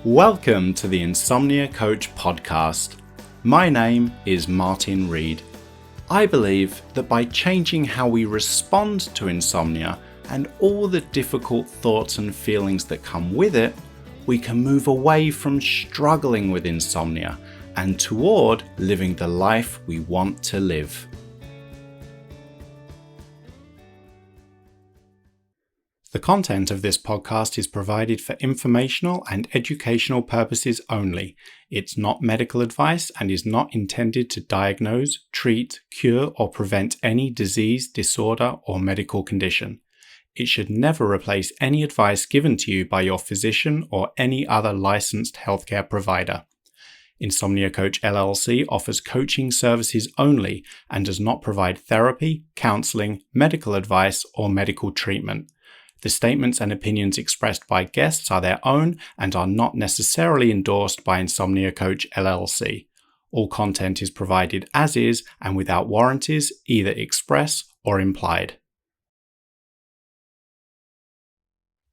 Welcome to the Insomnia Coach podcast. My name is Martin Reed. I believe that by changing how we respond to insomnia and all the difficult thoughts and feelings that come with it, we can move away from struggling with insomnia and toward living the life we want to live. The content of this podcast is provided for informational and educational purposes only. It's not medical advice and is not intended to diagnose, treat, cure, or prevent any disease, disorder, or medical condition. It should never replace any advice given to you by your physician or any other licensed healthcare provider. Insomnia Coach LLC offers coaching services only and does not provide therapy, counseling, medical advice, or medical treatment. The statements and opinions expressed by guests are their own and are not necessarily endorsed by Insomnia Coach LLC. All content is provided as is and without warranties, either express or implied.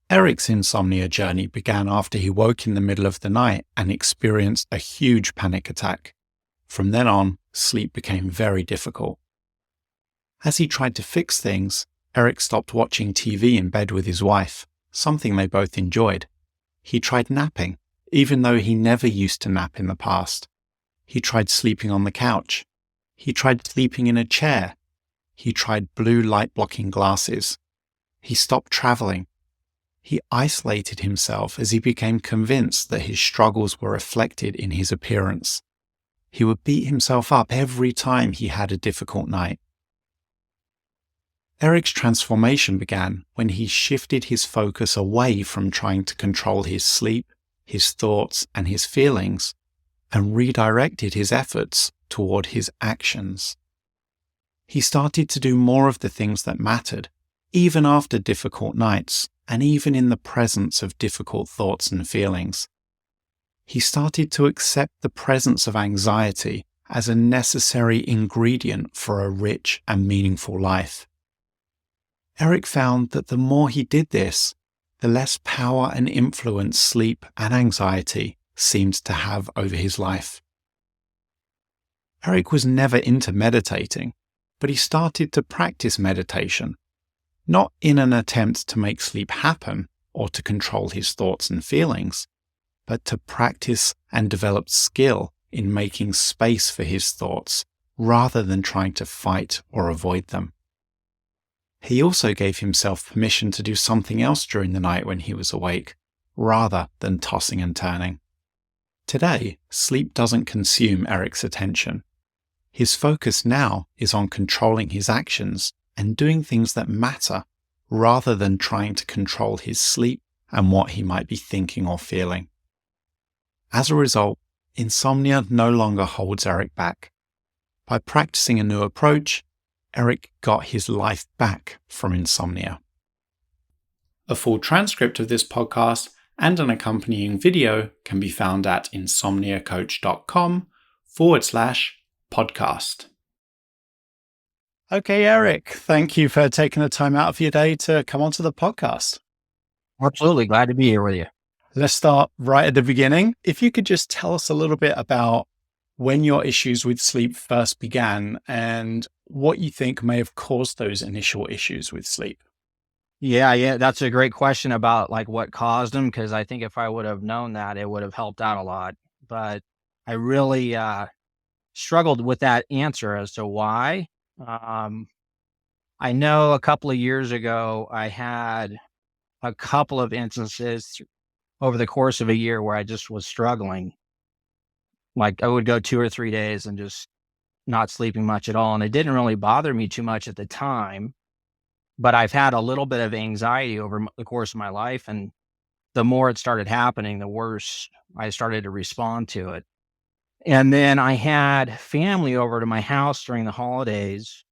Eric's insomnia journey began after he woke in the middle of the night and experienced a huge panic attack. From then on, sleep became very difficult. As he tried to fix things, Eric stopped watching TV in bed with his wife, something they both enjoyed. He tried napping, even though he never used to nap in the past. He tried sleeping on the couch. He tried sleeping in a chair. He tried blue light blocking glasses. He stopped traveling. He isolated himself as he became convinced that his struggles were reflected in his appearance. He would beat himself up every time he had a difficult night. Eric's transformation began when he shifted his focus away from trying to control his sleep, his thoughts, and his feelings, and redirected his efforts toward his actions. He started to do more of the things that mattered, even after difficult nights, and even in the presence of difficult thoughts and feelings. He started to accept the presence of anxiety as a necessary ingredient for a rich and meaningful life. Eric found that the more he did this, the less power and influence sleep and anxiety seemed to have over his life. Eric was never into meditating, but he started to practice meditation, not in an attempt to make sleep happen or to control his thoughts and feelings, but to practice and develop skill in making space for his thoughts rather than trying to fight or avoid them. He also gave himself permission to do something else during the night when he was awake, rather than tossing and turning. Today, sleep doesn't consume Eric's attention. His focus now is on controlling his actions and doing things that matter, rather than trying to control his sleep and what he might be thinking or feeling. As a result, insomnia no longer holds Eric back. By practicing a new approach, Eric got his life back from insomnia. A full transcript of this podcast and an accompanying video can be found at insomniacoach.com/podcast. Okay, Eric, thank you for taking the time out of your day to come onto the podcast. Absolutely. Glad to be here with you. Let's start right at the beginning. If you could just tell us a little bit about when your issues with sleep first began and what you think may have caused those initial issues with sleep. Yeah. That's a great question about like what caused them. Cause I think if I would have known that, it would have helped out a lot, but I really, struggled with that answer as to why. I know a couple of years ago, I had a couple of instances over the course of a year where I just was struggling. Like I would go 2 or 3 days and just not sleeping much at all. And it didn't really bother me too much at the time, but I've had a little bit of anxiety over the course of my life. And the more it started happening, the worse I started to respond to it. And then I had family over to my house during the holidays,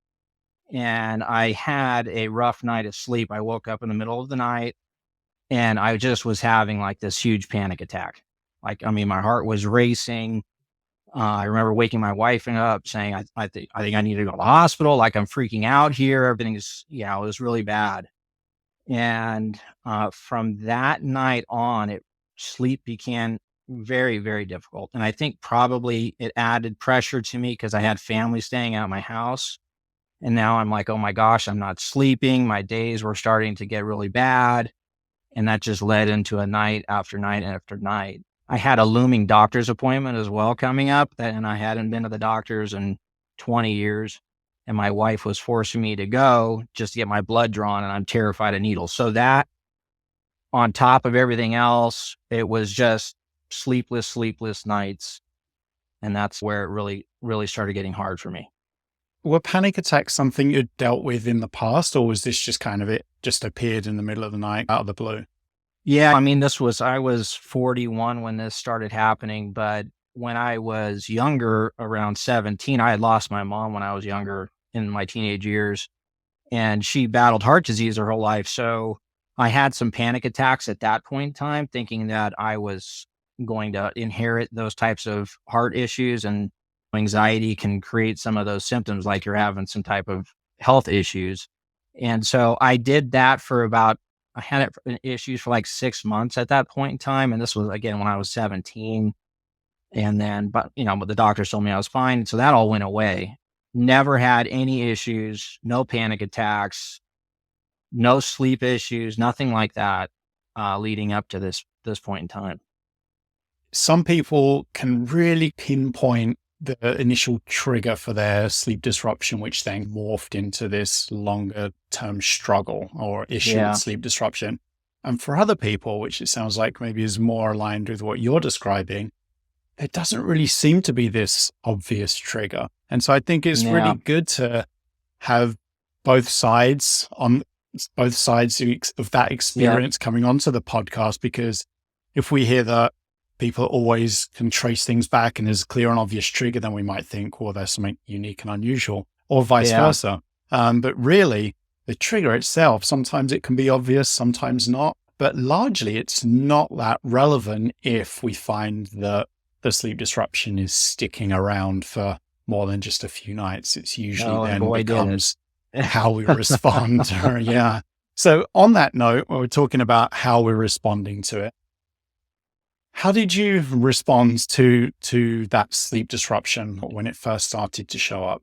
and I had a rough night of sleep. I woke up in the middle of the night and I just was having like this huge panic attack. My heart was racing. I remember waking my wife up saying, I think I need to go to the hospital. Like I'm freaking out here. Everything's, it was really bad. And from that night on, sleep began very, very difficult. And I think probably it added pressure to me because I had family staying at my house. And now I'm like, oh my gosh, I'm not sleeping. My days were starting to get really bad. And that just led into a night after night after night. I had a looming doctor's appointment as well coming up, and I hadn't been to the doctor's in 20 years. And my wife was forcing me to go just to get my blood drawn, and I'm terrified of needles. So that, on top of everything else, it was just sleepless nights. And that's where it really, really started getting hard for me. Were panic attacks something you'd dealt with in the past, or was this just kind of it just appeared in the middle of the night out of the blue? Yeah, I mean, I was 41 when this started happening, but when I was younger, around 17, I had lost my mom when I was younger in my teenage years, and she battled heart disease her whole life. So I had some panic attacks at that point in time, thinking that I was going to inherit those types of heart issues, and anxiety can create some of those symptoms like you're having some type of health issues. And so I did that for about, I had issues for like 6 months at that point in time. And this was again when I was 17. And then, but the doctor told me I was fine. So that all went away. Never had any issues, no panic attacks, no sleep issues, nothing like that, leading up to this point in time. Some people can really pinpoint the initial trigger for their sleep disruption, which then morphed into this longer term struggle or issue with sleep disruption. And for other people, which it sounds like maybe is more aligned with what you're describing, there doesn't really seem to be this obvious trigger. And so I think it's really good to have both sides of that experience coming onto the podcast, because if we hear that people always can trace things back and there's a clear and obvious trigger, then we might think, well, there's something unique and unusual, or vice versa. But really, the trigger itself, sometimes it can be obvious, sometimes not. But largely, it's not that relevant if we find that the sleep disruption is sticking around for more than just a few nights. It's usually then becomes how we respond. So on that note, we're talking about how we're responding to it. How did you respond to that sleep disruption when it first started to show up?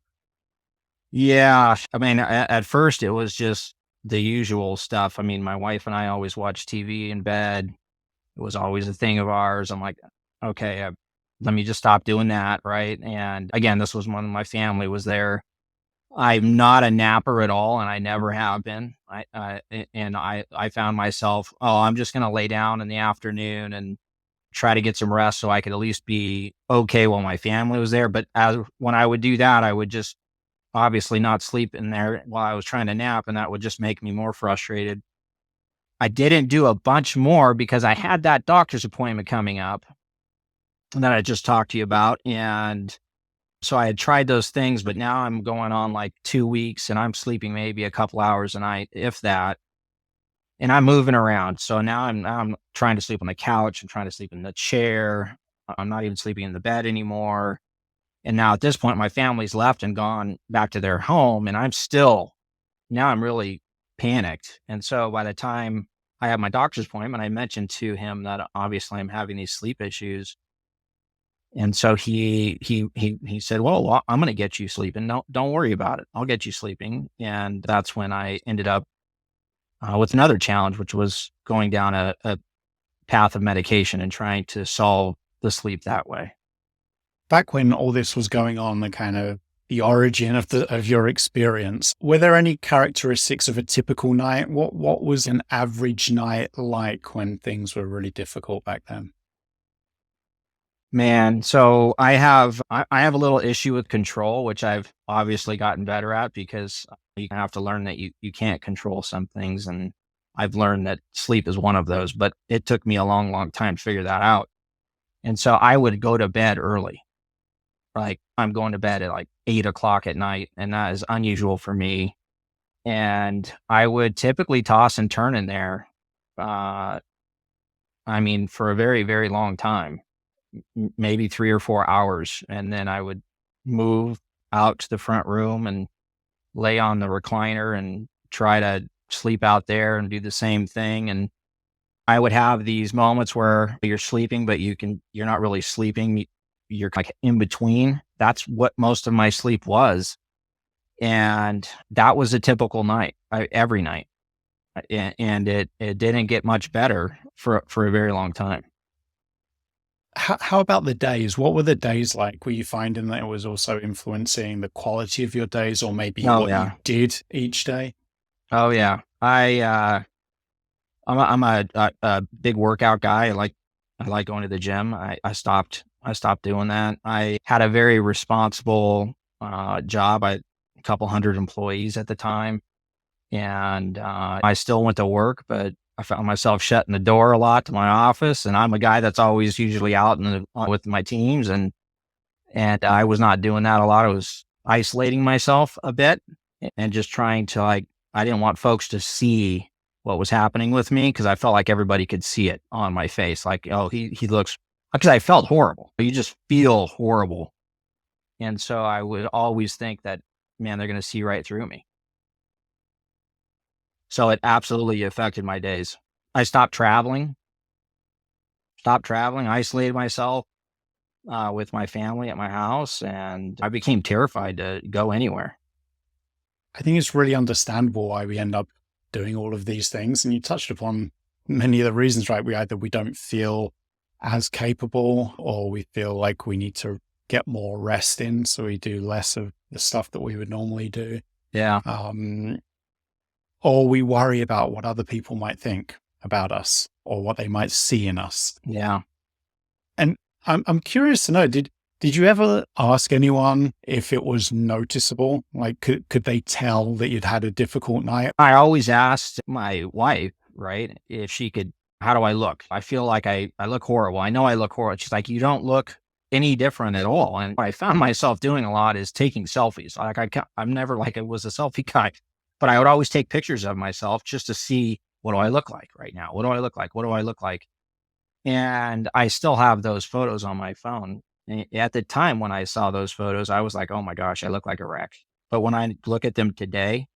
Yeah, I mean, at first it was just the usual stuff. I mean, my wife and I always watch TV in bed. It was always a thing of ours. I'm like, okay, let me just stop doing that, right? And again, this was when my family was there. I'm not a napper at all, and I never have been. I found myself, I'm just going to lay down in the afternoon and try to get some rest so I could at least be okay while my family was there. But when I would do that, I would just obviously not sleep in there while I was trying to nap, and that would just make me more frustrated. I didn't do a bunch more because I had that doctor's appointment coming up that I just talked to you about. And so I had tried those things, but now I'm going on like 2 weeks and I'm sleeping maybe a couple hours a night, if that. And I'm moving around. So now I'm trying to sleep on the couch. I'm trying to sleep in the chair. I'm not even sleeping in the bed anymore. And now at this point, my family's left and gone back to their home. And now I'm really panicked. And so by the time I had my doctor's appointment, I mentioned to him that obviously I'm having these sleep issues. And so he said, well, I'm going to get you sleeping. No, don't worry about it. I'll get you sleeping. And that's when I ended up with another challenge, which was going down a path of medication and trying to solve the sleep that way. Back when all this was going on, the kind of the origin of your experience, were there any characteristics of a typical night? What was an average night like when things were really difficult back then? Man, so I have a little issue with control, which I've obviously gotten better at, because you have to learn that you can't control some things. And I've learned that sleep is one of those, but it took me a long, long time to figure that out. And so I would go to bed early. Like I'm going to bed at like 8 o'clock at night, and that is unusual for me. And I would typically toss and turn in there. I mean, for a very, very long time. Maybe 3 or 4 hours. And then I would move out to the front room and lay on the recliner and try to sleep out there and do the same thing. And I would have these moments where you're sleeping, but you're not really sleeping. You're like in between. That's what most of my sleep was. And that was a typical night, every night. And it didn't get much better for a very long time. How about the days? What were the days like? Were you finding that it was also influencing the quality of your days, or maybe Oh what you yeah. did each day? Oh yeah. I'm a big workout guy. I like going to the gym. I stopped doing that. I had a very responsible job. I had a couple hundred employees at the time, and I still went to work, but I found myself shutting the door a lot to my office. And I'm a guy that's always usually out with my teams, and I was not doing that a lot. I was isolating myself a bit and just trying to I didn't want folks to see what was happening with me because I felt like everybody could see it on my face. Like, oh, he looks, because I felt horrible. You just feel horrible. And so I would always think that, man, they're going to see right through me. So it absolutely affected my days. I stopped traveling, isolated myself with my family at my house, and I became terrified to go anywhere. I think it's really understandable why we end up doing all of these things. And you touched upon many of the reasons, right? We don't feel as capable, or we feel like we need to get more rest in. So we do less of the stuff that we would normally do. Yeah. Or we worry about what other people might think about us or what they might see in us. Yeah. And I'm curious to know, did you ever ask anyone if it was noticeable? Like, could they tell that you'd had a difficult night? I always asked my wife, right, if she could, how do I look? I feel like I look horrible. I know I look horrible. She's like, you don't look any different at all. And what I found myself doing a lot is taking selfies. I'm never like I was a selfie guy, but I would always take pictures of myself just to see, what do I look like right now? What do I look like? What do I look like? And I still have those photos on my phone. At the time when I saw those photos, I was like, oh my gosh, I look like a wreck. But when I look at them today,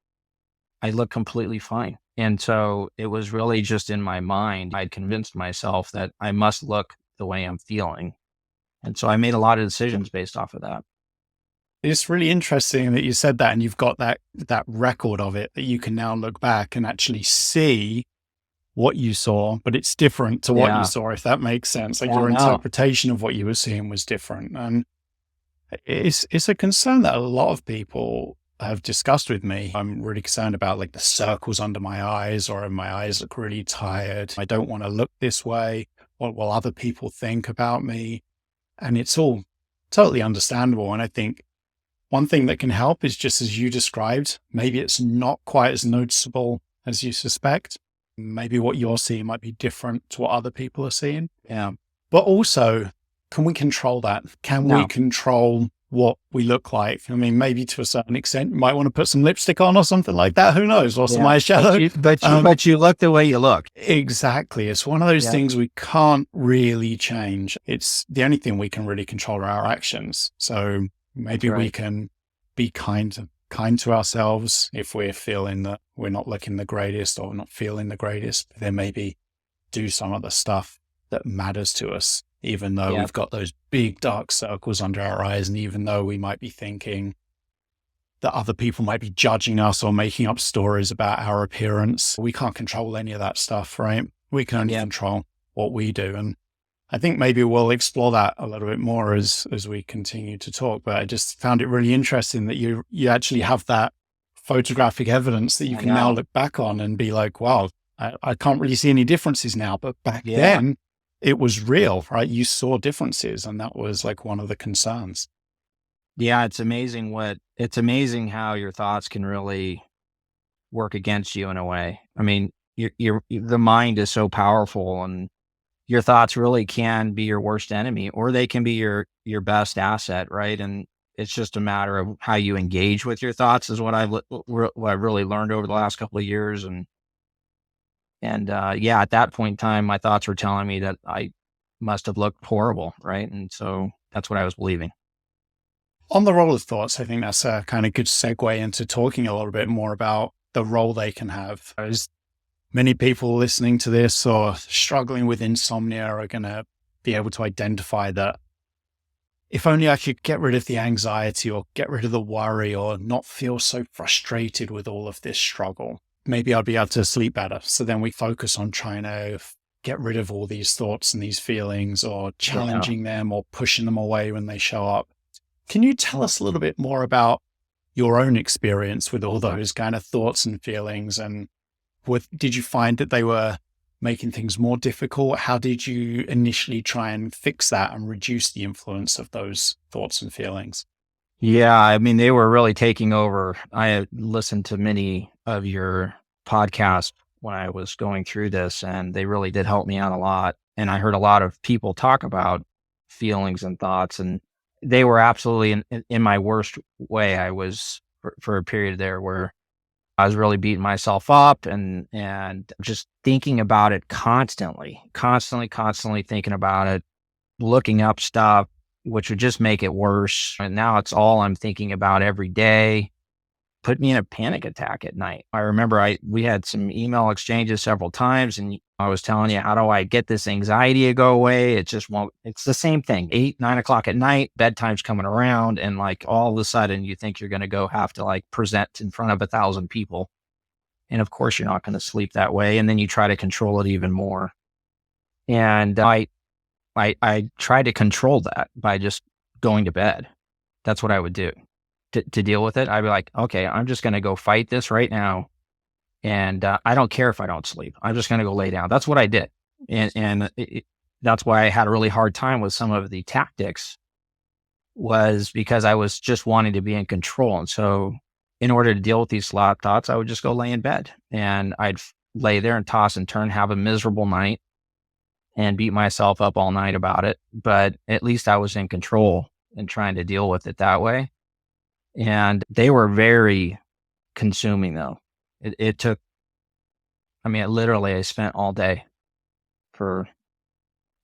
I look completely fine. And so it was really just in my mind. I'd convinced myself that I must look the way I'm feeling. And so I made a lot of decisions based off of that. It's really interesting that you said that, and you've got that record of it that you can now look back and actually see what you saw, but it's different to what you Yeah. saw, if that makes sense. Like Yeah, your no. interpretation of what you were seeing was different. And it's a concern that a lot of people have discussed with me. I'm really concerned about like the circles under my eyes, or my eyes look really tired. I don't want to look this way. What will other people think about me? And it's all totally understandable. And I think one thing that can help is, just as you described, maybe it's not quite as noticeable as you suspect. Maybe what you're seeing might be different to what other people are seeing. Yeah. But also, can we control that? Can we No. control what we look like? I mean, maybe to a certain extent, you might want to put some lipstick on or something like that. Who knows? Or some Yeah. eyeshadow. But you look the way you look. Exactly. It's one of those Yeah. things we can't really change. It's the only thing we can really control are our actions. So maybe That's we right. can be kind to ourselves if we're feeling that we're not looking the greatest or not feeling the greatest. Then maybe do some of the stuff that matters to us, even though Yeah. we've got those big dark circles under our eyes, and even though we might be thinking that other people might be judging us or making up stories about our appearance. We can't control any of that stuff, right? We can only Yeah. control what we do. And I think maybe we'll explore that a little bit more as we continue to talk. But I just found it really interesting that you actually have that photographic evidence that you I can now know. look back on and be like, wow, I can't really see any differences now. But back Yeah. then it was real, right? You saw differences, and that was like one of the concerns. Yeah, it's amazing how your thoughts can really work against you in a way. I mean, the mind is so powerful, and your thoughts really can be your worst enemy, or they can be your best asset, right? And it's just a matter of how you engage with your thoughts is what I've really learned over the last couple of years. And yeah, at that point in time, my thoughts were telling me that I must have looked horrible, right? And so that's what I was believing. On the role of thoughts, I think that's a kind of good segue into talking a little bit more about the role they can have. many people listening to this or struggling with insomnia are going to be able to identify that if only I could get rid of the anxiety or get rid of the worry or not feel so frustrated with all of this struggle, maybe I'd be able to sleep better. So then we focus on trying to get rid of all these thoughts and these feelings or challenging them or pushing them away when they show up. Can you tell us a little bit more about your own experience with all those kind of thoughts and feelings? And did you find that they were making things more difficult? How did you initially try and fix that and reduce the influence of those thoughts and feelings? Yeah, I mean, they were really taking over. I had listened to many of your podcasts when I was going through this, and they really did help me out a lot. And I heard a lot of people talk about feelings and thoughts, and they were absolutely in my worst way. I was for a period there where I was really beating myself up and just thinking about it constantly thinking about it, looking up stuff, which would just make it worse. And now it's all I'm thinking about every day. Put me in a panic attack at night. I remember we had some email exchanges several times, and I was telling you, how do I get this anxiety to go away? It just won't. It's the same thing. 8, 9 o'clock at night, bedtime's coming around, and like all of a sudden you think you're going to go have to like present in front of 1,000 people. And of course you're not going to sleep that way. And then you try to control it even more. And I tried to control that by just going to bed. That's what I would do to deal with it. I'd be like, okay, I'm just going to go fight this right now. And I don't care if I don't sleep. I'm just going to go lay down. That's what I did. And that's why I had a really hard time with some of the tactics, was because I was just wanting to be in control. And so in order to deal with these thoughts, I would just go lay in bed, and I'd lay there and toss and turn, have a miserable night, and beat myself up all night about it. But at least I was in control and trying to deal with it that way. And they were very consuming though. It took, literally I spent all day for,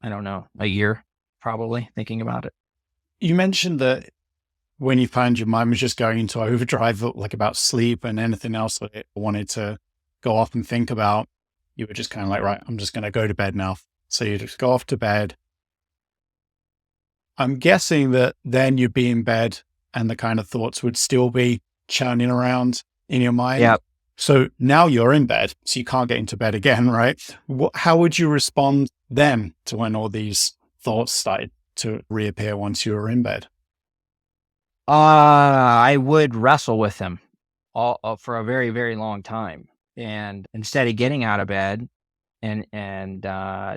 I don't know, a year probably thinking about it. You mentioned that when you found your mind was just going into overdrive, like about sleep and anything else that it wanted to go off and think about, you were just kind of like, right, I'm just going to go to bed now. So you just go off to bed. I'm guessing that then you'd be in bed and the kind of thoughts would still be churning around in your mind. Yeah. So now you're in bed, so you can't get into bed again, right? How would you respond then to when all these thoughts started to reappear once you were in bed? I would wrestle with them for a very, very long time. And instead of getting out of bed and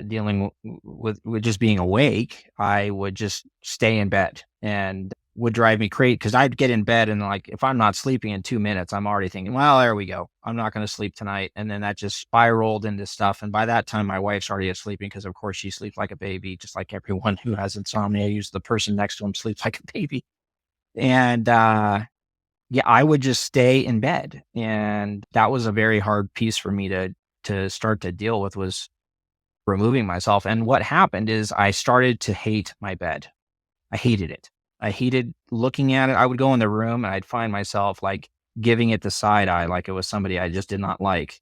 dealing with just being awake, I would just stay in bed, and would drive me crazy because I'd get in bed and like, if I'm not sleeping in 2 minutes, I'm already thinking, well, there we go. I'm not going to sleep tonight. And then that just spiraled into stuff. And by that time, my wife's already asleep because of course she sleeps like a baby, just like everyone who has insomnia. Usually the person next to him sleeps like a baby. And I would just stay in bed. And that was a very hard piece for me to start to deal with, was removing myself. And what happened is I started to hate my bed. I hated it. I hated looking at it. I would go in the room and I'd find myself like giving it the side eye, like it was somebody I just did not like.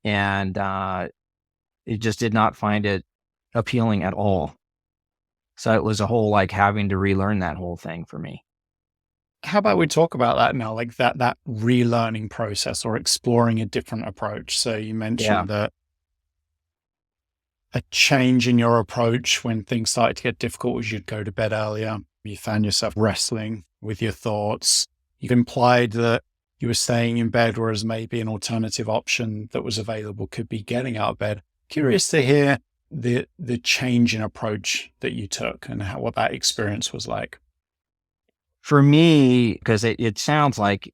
And it just did not find it appealing at all. So it was a whole like having to relearn that whole thing for me. How about we talk about that now, like that relearning process or exploring a different approach? So you mentioned that a change in your approach when things started to get difficult was you'd go to bed earlier. You found yourself wrestling with your thoughts. You implied that you were staying in bed, whereas maybe an alternative option that was available could be getting out of bed. Curious to hear the change in approach that you took and what that experience was like. For me, because it sounds like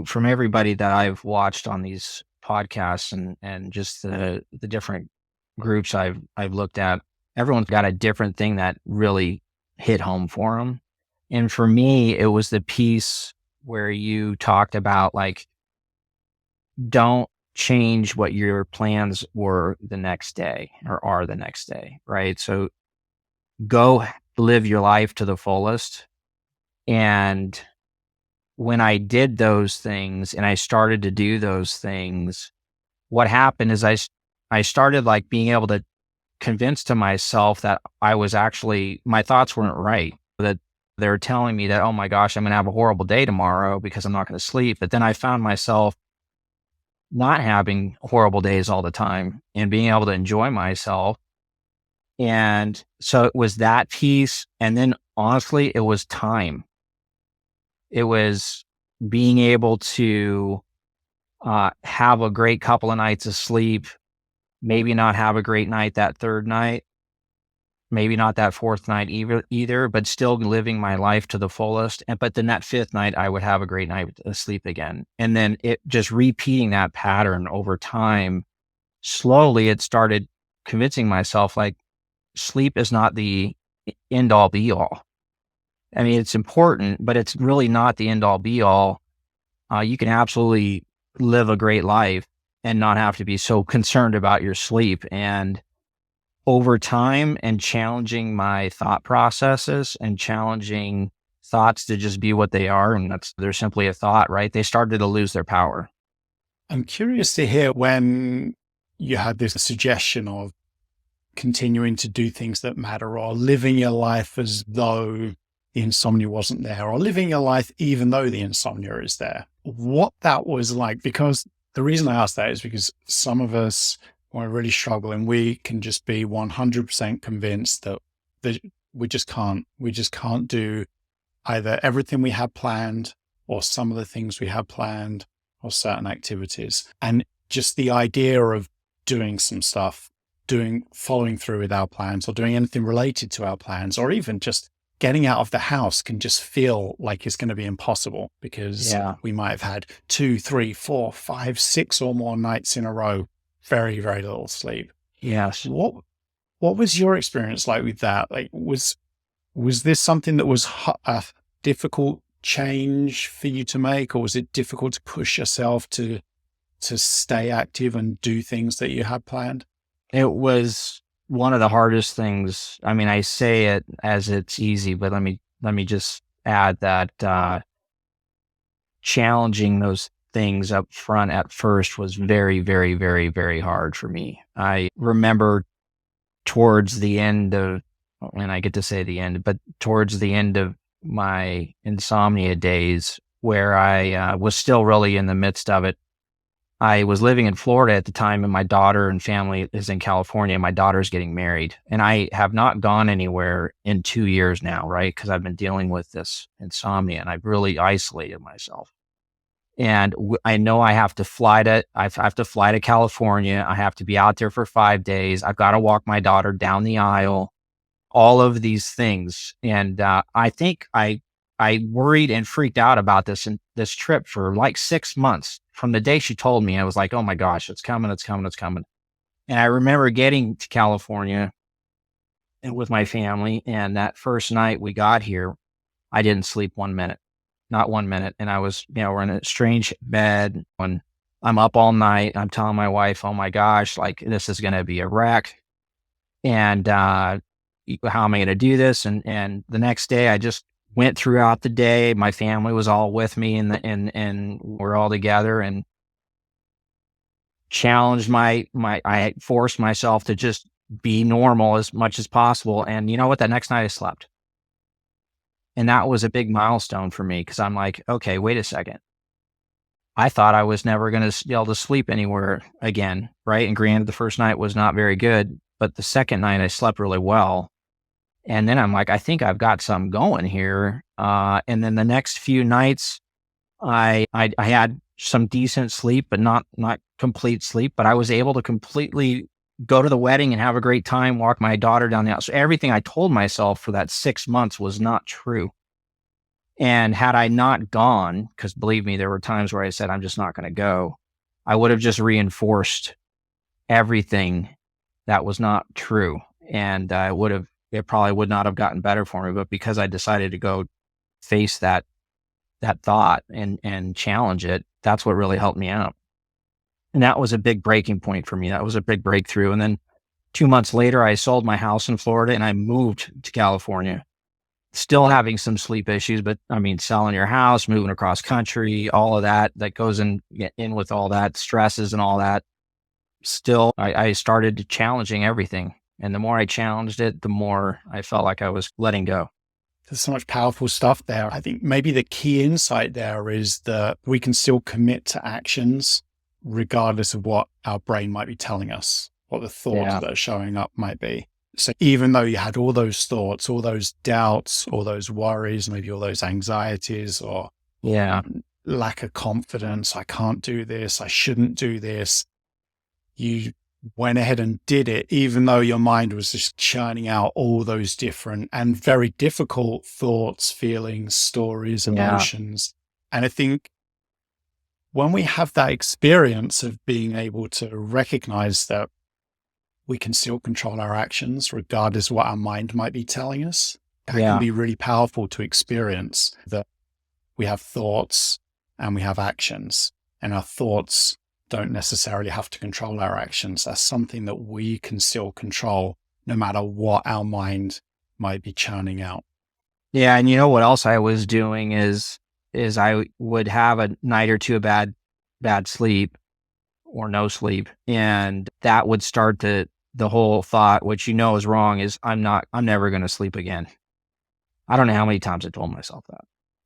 from everybody that I've watched on these podcasts and just the different groups I've looked at, everyone's got a different thing that really hit home for them. And for me, it was the piece where you talked about like, don't change what your plans were the next day or are the next day, right? So go live your life to the fullest. And when I did those things and I started to do those things, what happened is I started like being able to convince to myself that I was actually, my thoughts weren't right, that they're telling me that, oh my gosh, I'm going to have a horrible day tomorrow because I'm not going to sleep. But then I found myself not having horrible days all the time and being able to enjoy myself. And so it was that piece. And then honestly, it was time. It was being able to have a great couple of nights of sleep, maybe not have a great night that third night, maybe not that fourth night either, but still living my life to the fullest. But then that fifth night, I would have a great night of sleep again. And then it just repeating that pattern over time, slowly it started convincing myself like sleep is not the end all be all. I mean, it's important, but it's really not the end all be all. You can absolutely live a great life and not have to be so concerned about your sleep. And over time and challenging my thought processes and challenging thoughts to just be what they are, and they're simply a thought, right? They started to lose their power. I'm curious to hear when you had this suggestion of continuing to do things that matter, or living your life as though the insomnia wasn't there, or living your life even though the insomnia is there. What that was like, because the reason I ask that is because some of us, when we're really struggling, we can just be 100% convinced that we just can't do either everything we had planned or some of the things we had planned or certain activities. And just the idea of doing some stuff, following through with our plans, or doing anything related to our plans, or even just getting out of the house can just feel like it's going to be impossible, because we might have had 2, 3, 4, 5, 6 or more nights in a row, very, very little sleep. Yes. What was your experience like with that? Like, was this something that was a difficult change for you to make, or was it difficult to push yourself to stay active and do things that you had planned? It was one of the hardest things. I mean, I say it as it's easy, but let me just add that challenging those things up front at first was very, very, very, very hard for me. I remember towards the end of, and I get to say the end, but towards the end of my insomnia days, where I was still really in the midst of it. I was living in Florida at the time, and my daughter and family is in California. My daughter's getting married, and I have not gone anywhere in 2 years now, right? Because I've been dealing with this insomnia, and I've really isolated myself. And I know I have to fly to California. I have to be out there for 5 days. I've got to walk my daughter down the aisle, all of these things. And I think I worried and freaked out about this trip for like 6 months. From the day she told me, I was like, oh my gosh, it's coming, it's coming, it's coming. And I remember getting to California and with my family. And that first night we got here, I didn't sleep 1 minute, not 1 minute. And I was, we're in a strange bed when I'm up all night. I'm telling my wife, oh my gosh, like this is going to be a wreck. And how am I going to do this? And the next day I just went throughout the day. My family was all with me, and we're all together, and challenged I forced myself to just be normal as much as possible. And you know what? That next night I slept. And that was a big milestone for me, because I'm like, okay, wait a second. I thought I was never going to be able to sleep anywhere again, right? And granted, the first night was not very good, but the second night I slept really well. And then I'm like, I think I've got something going here. And then the next few nights, I had some decent sleep, but not complete sleep. But I was able to completely go to the wedding and have a great time, walk my daughter down the aisle. So everything I told myself for that 6 months was not true. And had I not gone, because believe me, there were times where I said, I'm just not going to go, I would have just reinforced everything that was not true. And it probably would not have gotten better for me. But because I decided to go face that thought and challenge it, that's what really helped me out. And that was a big breaking point for me. That was a big breakthrough. And then 2 months later, I sold my house in Florida and I moved to California, still having some sleep issues. But I mean, selling your house, moving across country, all of that goes in with all that stresses and all that. still, I started challenging everything. And the more I challenged it, the more I felt like I was letting go. There's so much powerful stuff there. I think maybe the key insight there is that we can still commit to actions regardless of what our brain might be telling us, what the thoughts Yeah. that are showing up might be. So even though you had all those thoughts, all those doubts, all those worries, maybe all those anxieties or Yeah. lack of confidence, I can't do this, I shouldn't do this, you went ahead and did it, even though your mind was just churning out all those different and very difficult thoughts, feelings, stories, Yeah. emotions. And I think when we have that experience of being able to recognize that we can still control our actions, regardless of what our mind might be telling us, that can Yeah. be really powerful to experience, that we have thoughts and we have actions, and our thoughts don't necessarily have to control our actions. That's something that we can still control no matter what our mind might be churning out. Yeah. And you know what else I was doing is I would have a night or two of bad sleep or no sleep. And that would start the whole thought, which you know is wrong, is I'm never going to sleep again. I don't know how many times I told myself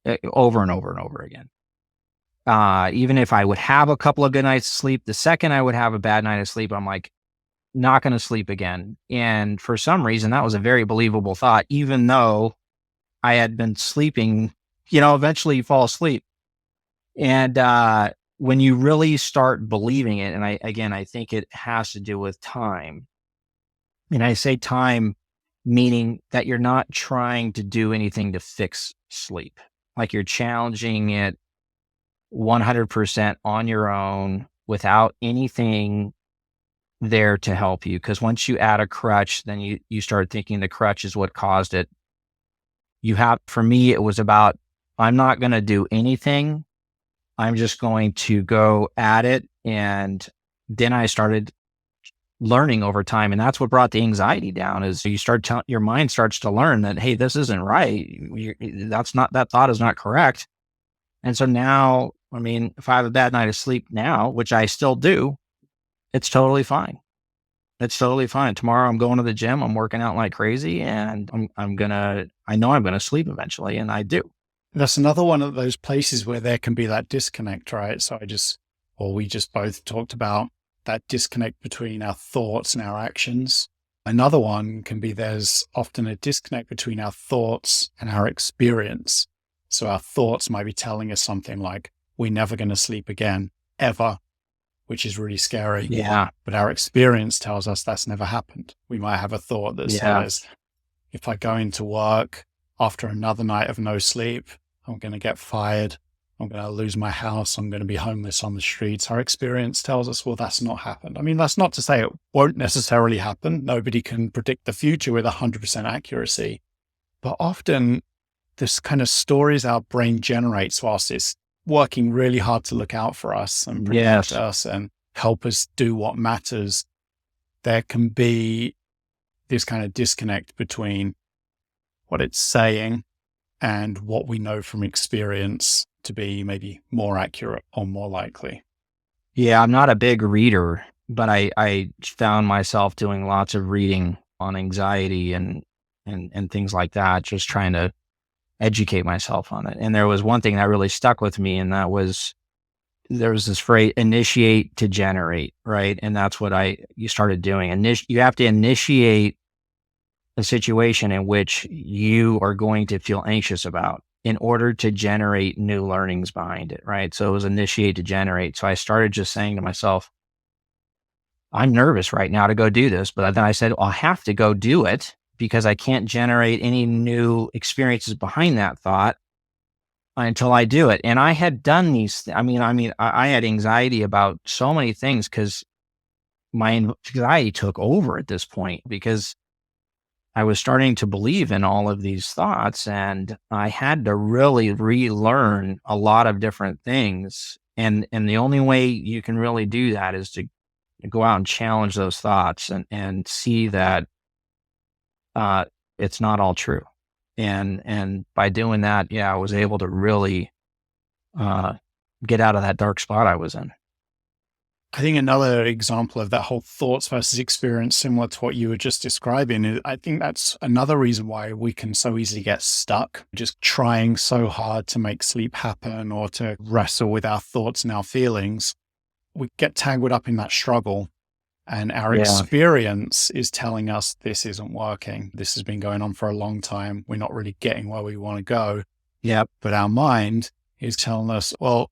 that over and over and over again. Even if I would have a couple of good nights of sleep, the second I would have a bad night of sleep, I'm like, not going to sleep again. And for some reason, that was a very believable thought, even though I had been sleeping, eventually you fall asleep. And when you really start believing it, and I think it has to do with time. And I say time, meaning that you're not trying to do anything to fix sleep. Like you're challenging it 100% on your own without anything there to help you. Because once you add a crutch, then you start thinking the crutch is what caused it. For me, it was about, I'm not going to do anything. I'm just going to go at it. And then I started learning over time. And that's what brought the anxiety down, is your mind starts to learn that, hey, this isn't right. That thought is not correct. And so now, if I have a bad night of sleep now, which I still do, it's totally fine. It's totally fine. Tomorrow I'm going to the gym. I'm working out like crazy, and I know I'm gonna sleep eventually, and I do. That's another one of those places where there can be that disconnect, right? So we just both talked about that disconnect between our thoughts and our actions. Another one can be there's often a disconnect between our thoughts and our experience. So our thoughts might be telling us something like, we're never going to sleep again, ever, which is really scary. Yeah. But our experience tells us that's never happened. We might have a thought that says, if I go into work after another night of no sleep, I'm going to get fired. I'm going to lose my house. I'm going to be homeless on the streets. Our experience tells us, well, that's not happened. That's not to say it won't necessarily happen. Nobody can predict the future with 100% accuracy. But often this kind of stories our brain generates whilst it's working really hard to look out for us and protect us and help us do what matters, there can be this kind of disconnect between what it's saying and what we know from experience to be maybe more accurate or more likely. Yeah, I'm not a big reader, but I found myself doing lots of reading on anxiety and things like that, just trying to educate myself on it. And there was one thing that really stuck with me, and that was, there was this phrase, initiate to generate, right? And that's what you started doing. You have to initiate a situation in which you are going to feel anxious about in order to generate new learnings behind it, right? So it was initiate to generate. So I started just saying to myself, I'm nervous right now to go do this. But then I said, well, I have to go do it because I can't generate any new experiences behind that thought until I do it. And I had done these. I had anxiety about so many things because my anxiety took over at this point, because I was starting to believe in all of these thoughts, and I had to really relearn a lot of different things. And the only way you can really do that is to go out and challenge those thoughts and see that it's not all true. And by doing that, I was able to really get out of that dark spot I was in. I think another example of that whole thoughts versus experience, similar to what you were just describing, I think that's another reason why we can so easily get stuck, just trying so hard to make sleep happen or to wrestle with our thoughts and our feelings. We get tangled up in that struggle, and our Yeah. experience is telling us this isn't working. This has been going on for a long time. We're not really getting where we want to go. Yep. But our mind is telling us, well,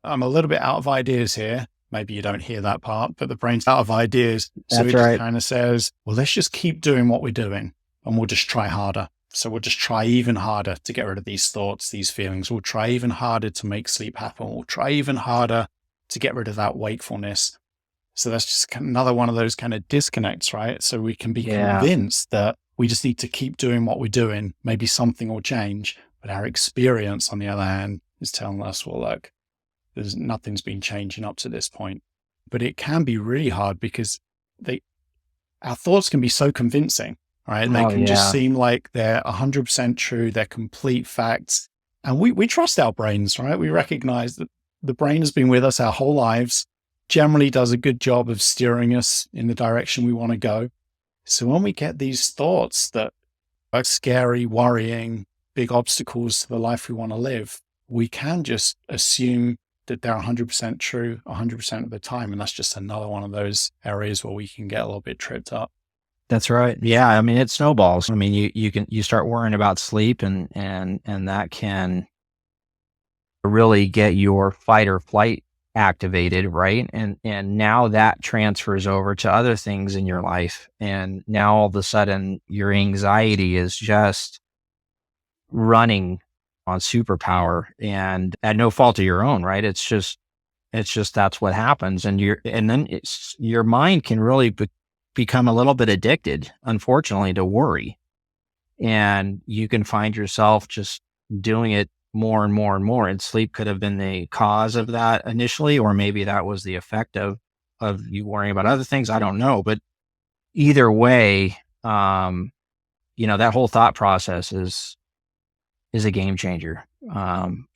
I'm a little bit out of ideas here. Maybe you don't hear that part, but the brain's out of ideas. So That's it just right. kind of says, well, let's just keep doing what we're doing and we'll just try harder. So we'll just try even harder to get rid of these thoughts, these feelings. We'll try even harder to make sleep happen. We'll try even harder to get rid of that wakefulness. So that's just another one of those kind of disconnects, right? So we can be convinced that we just need to keep doing what we're doing. Maybe something will change. But our experience, on the other hand, is telling us, well, look, nothing's been changing up to this point. But it can be really hard because our thoughts can be so convincing, right? They can just seem like they're 100% true, they're complete facts. And we trust our brains, right? We recognize that the brain has been with us our whole lives, generally does a good job of steering us in the direction we want to go. So when we get these thoughts that are scary, worrying, big obstacles to the life we want to live, we can just assume that they're 100% true 100% of the time. And that's just another one of those areas where we can get a little bit tripped up. That's right. Yeah. I mean, it snowballs. I mean, you start worrying about sleep and that can really get your fight or flight activated. Right. And now that transfers over to other things in your life. And now all of a sudden your anxiety is just running on superpower and at no fault of your own, right? It's just that's what happens, and then your mind can really become a little bit addicted, unfortunately, to worry, and you can find yourself just doing it more and more and more. And sleep could have been the cause of that initially, or maybe that was the effect of you worrying about other things. I don't know, but either way, that whole thought process is a game changer, and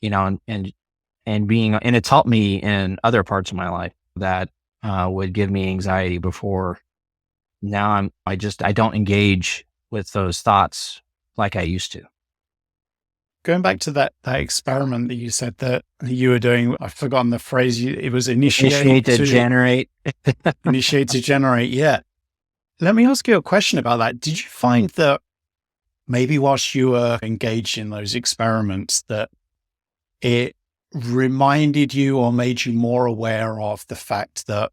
it's helped me in other parts of my life that would give me anxiety before. Now I don't engage with those thoughts like I used to. Going back to that experiment that you said that you were doing, I've forgotten the phrase. It was initiate to generate. Initiate to generate. Yeah. Let me ask you a question about that. Did you find that maybe whilst you were engaged in those experiments, that it reminded you or made you more aware of the fact that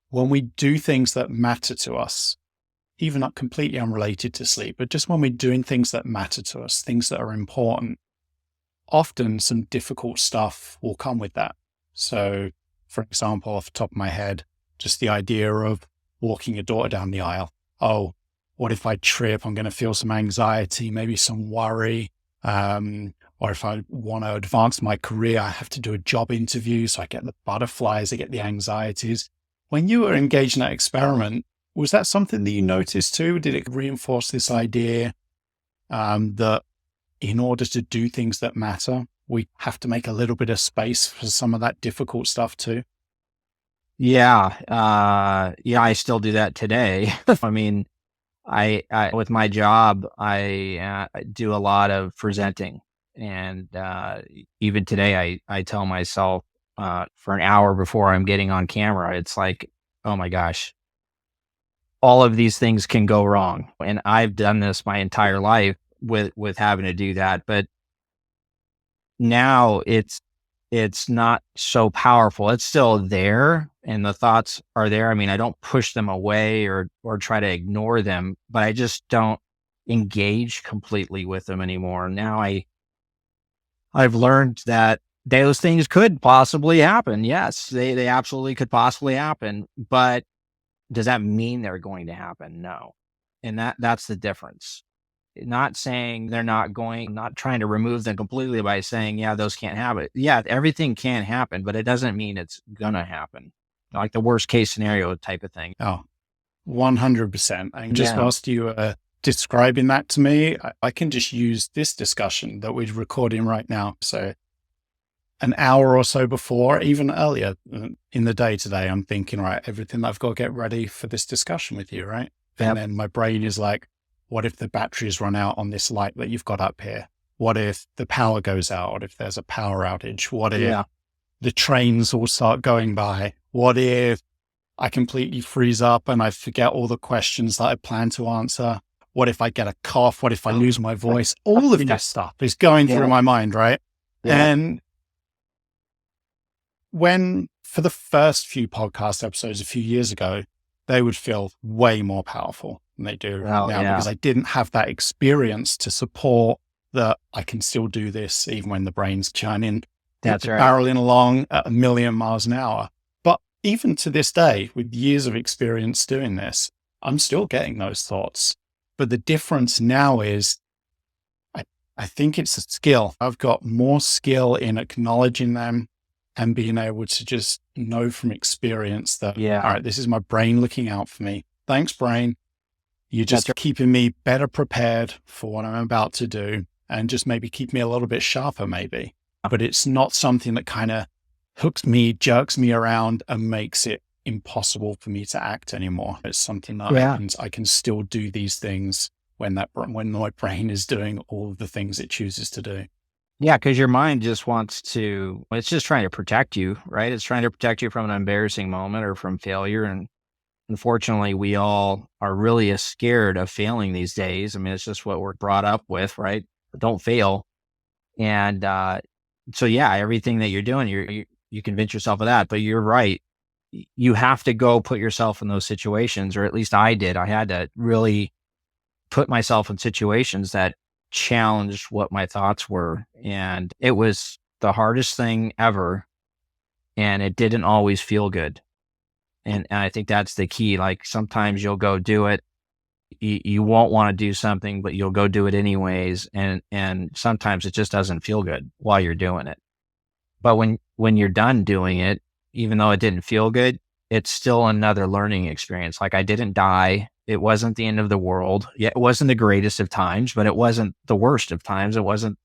when we do things that matter to us, even not completely unrelated to sleep, but just when we're doing things that matter to us, things that are important, often some difficult stuff will come with that. So, for example, off the top of my head, just the idea of walking your daughter down the aisle. Oh, what if I trip? I'm going to feel some anxiety, maybe some worry. Or if I want to advance my career, I have to do a job interview. So I get the butterflies, I get the anxieties. When you were engaged in that experiment, was that something that you noticed too? Did it reinforce this idea that in order to do things that matter, we have to make a little bit of space for some of that difficult stuff too? Yeah. I still do that today. I mean, I with my job, I do a lot of presenting, and even today, I tell myself for an hour before I'm getting on camera, it's like, oh my gosh, all of these things can go wrong, and I've done this my entire life with having to do that, but now it's not so powerful. It's still there and the thoughts are there. I mean, I don't push them away or try to ignore them, but I just don't engage completely with them anymore. Now I've learned that those things could possibly happen. Yes, they absolutely could possibly happen, but does that mean they're going to happen? No. And that's the difference. Not saying they're not going, not trying to remove them completely by saying, yeah, those can't happen. Yeah, everything can happen, but it doesn't mean it's gonna happen. Like the worst case scenario type of thing. Oh, 100%. And just whilst you were describing that to me, I can just use this discussion that we're recording right now. So an hour or so before, even earlier in the day today, I'm thinking, right, everything I've got to get ready for this discussion with you, right? Yep. And then my brain is like, what if the batteries run out on this light that you've got up here? What if the power goes out? What if there's a power outage? What if the trains all start going by? What if I completely freeze up and I forget all the questions that I plan to answer? What if I get a cough? What if I lose my voice? All of this stuff is going through my mind, right? Yeah. And when, for the first few podcast episodes a few years ago, they would feel way more powerful than they do now because I didn't have that experience to support that I can still do this even when the brain's churning, barreling along at 1,000,000 miles an hour. But even to this day, with years of experience doing this, I'm still getting those thoughts. But the difference now is I think it's a skill. I've got more skill in acknowledging them and being able to just know from experience that, all right, this is my brain looking out for me. Thanks, brain. You're just keeping me better prepared for what I'm about to do and just maybe keep me a little bit sharper maybe. But it's not something that kind of hooks me, jerks me around and makes it impossible for me to act anymore. It's something that I can still do these things when my brain is doing all of the things it chooses to do. Yeah, because your mind just it's just trying to protect you, right? It's trying to protect you from an embarrassing moment or from failure. And unfortunately, we all are really scared of failing these days. I mean, it's just what we're brought up with, right? Don't fail. And so, everything that you're doing, you convince yourself of that. But you're right. You have to go put yourself in those situations, or at least I did. I had to really put myself in situations that challenged what my thoughts were. And it was the hardest thing ever. And it didn't always feel good. And I think that's the key. Like sometimes you'll go do it. You won't want to do something, but you'll go do it anyways. And sometimes it just doesn't feel good while you're doing it. But when you're done doing it, even though it didn't feel good, it's still another learning experience. Like I didn't die. It wasn't the end of the world. Yeah, it wasn't the greatest of times, but it wasn't the worst of times. It wasn't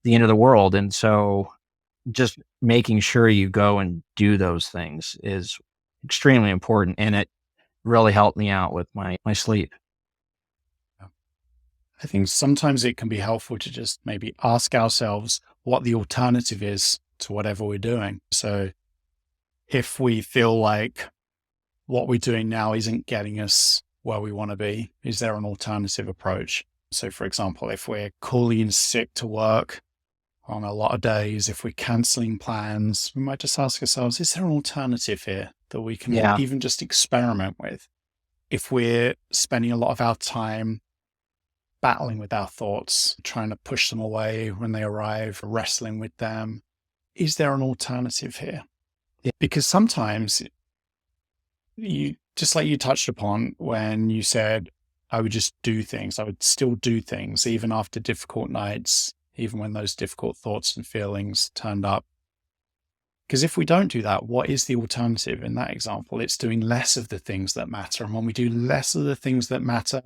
the end of the world. And so just making sure you go and do those things is extremely important. And it really helped me out with my sleep. I think sometimes it can be helpful to just maybe ask ourselves what the alternative is to whatever we're doing. So if we feel like what we're doing now isn't getting us where we want to be, is there an alternative approach? So for example, if we're calling sick to work on a lot of days, if we're canceling plans, we might just ask ourselves, is there an alternative here that we can even just experiment with? If we're spending a lot of our time battling with our thoughts, trying to push them away when they arrive, wrestling with them, is there an alternative here? Because sometimes just like you touched upon when you said, I would just do things. I would still do things even after difficult nights, even when those difficult thoughts and feelings turned up. Because if we don't do that, what is the alternative in that example? It's doing less of the things that matter. And when we do less of the things that matter,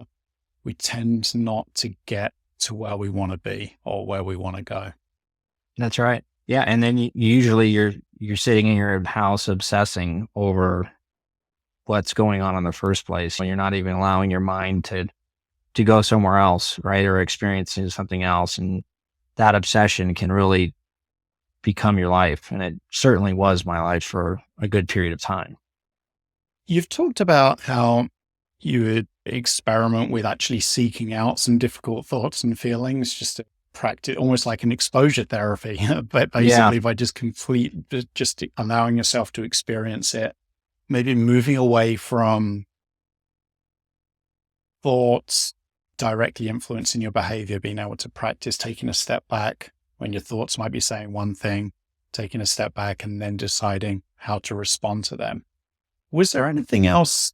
we tend not to get to where we want to be or where we want to go. That's right. Yeah. And then usually you're sitting in your house obsessing over what's going on in the first place. You're not even allowing your mind to go somewhere else, right? Or experiencing something else. And that obsession can really become your life. And it certainly was my life for a good period of time. You've talked about how you would experiment with actually seeking out some difficult thoughts and feelings just to practice, almost like an exposure therapy, but basically by just allowing yourself to experience it. Maybe moving away from thoughts directly influencing your behavior, being able to practice taking a step back when your thoughts might be saying one thing, taking a step back and then deciding how to respond to them. Was there anything else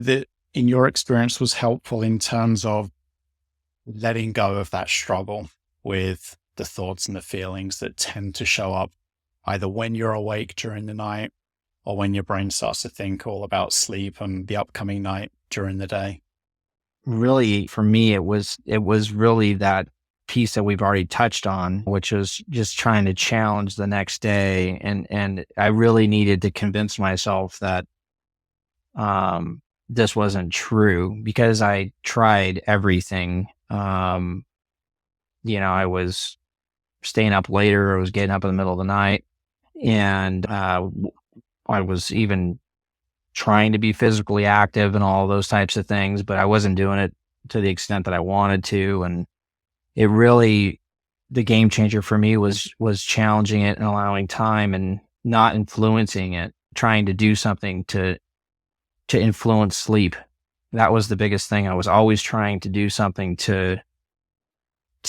that in your experience was helpful in terms of letting go of that struggle with the thoughts and the feelings that tend to show up either when you're awake during the night or when your brain starts to think all about sleep and the upcoming night during the day? Really, for me, it was really that piece that we've already touched on, which is just trying to challenge the next day. And I really needed to convince myself that this wasn't true, because I tried everything. I was staying up later. I was getting up in the middle of the night, and I was even trying to be physically active and all those types of things, but I wasn't doing it to the extent that I wanted to. And it really, the game changer for me was challenging it and allowing time and not influencing it, trying to do something to influence sleep. That was the biggest thing. I was always trying to do something to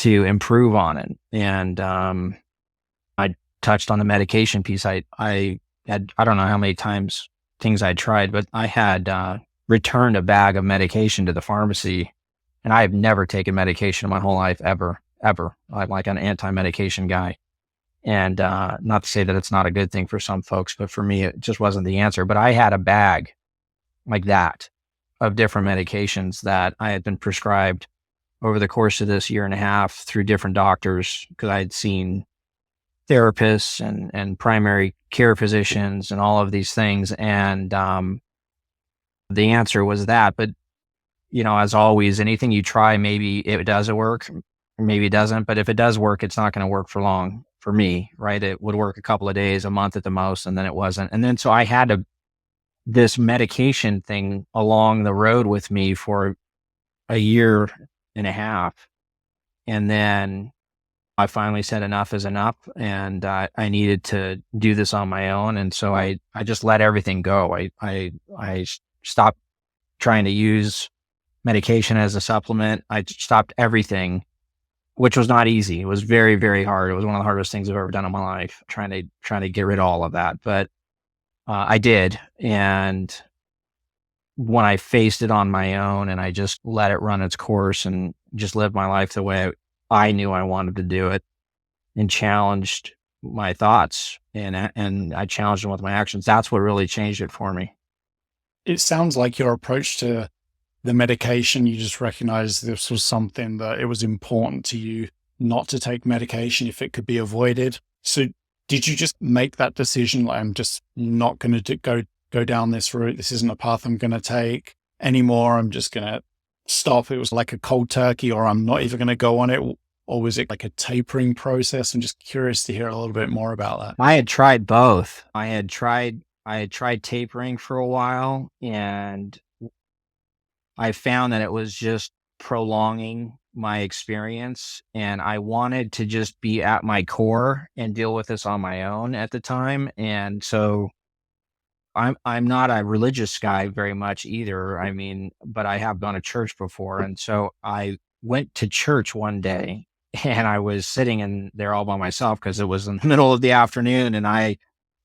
improve on it. And I touched on the medication piece. I had, I don't know how many times things I tried, but I had returned a bag of medication to the pharmacy, and I have never taken medication in my whole life, ever. I'm like an anti-medication guy. And not to say that it's not a good thing for some folks, but for me, it just wasn't the answer. But I had a bag like that of different medications that I had been prescribed over the course of this year and a half through different doctors, because I had seen therapists and primary care physicians and all of these things. And the answer was that. But, as always, anything you try, maybe it does work, maybe it doesn't. But if it does work, it's not going to work for long for me, right? It would work a couple of days, a month at the most, and then it wasn't. And then so I had this medication thing along the road with me for a year and a half. And then I finally said enough is enough, and I needed to do this on my own. And so I just let everything go. I stopped trying to use medication as a supplement. I stopped everything, which was not easy. It was very, very hard. It was one of the hardest things I've ever done in my life, trying to get rid of all of that. But I did. And when I faced it on my own and I just let it run its course and just lived my life the way I knew I wanted to do it, and challenged my thoughts and I challenged them with my actions, that's what really changed it for me. It sounds like your approach to the medication, you just recognized this was something that it was important to you not to take medication if it could be avoided. So did you just make that decision, like, I'm just not going to go down this route. This isn't a path I'm going to take anymore. I'm just going to stop. It was like a cold turkey, or I'm not even going to go on it. Or was it like a tapering process? I'm just curious to hear a little bit more about that. I had tried both. I had tried tapering for a while, and I found that it was just prolonging my experience, and I wanted to just be at my core and deal with this on my own at the time. And so I'm not a religious guy very much either. I mean, but I have gone to church before. And so I went to church one day, and I was sitting in there all by myself because it was in the middle of the afternoon, and I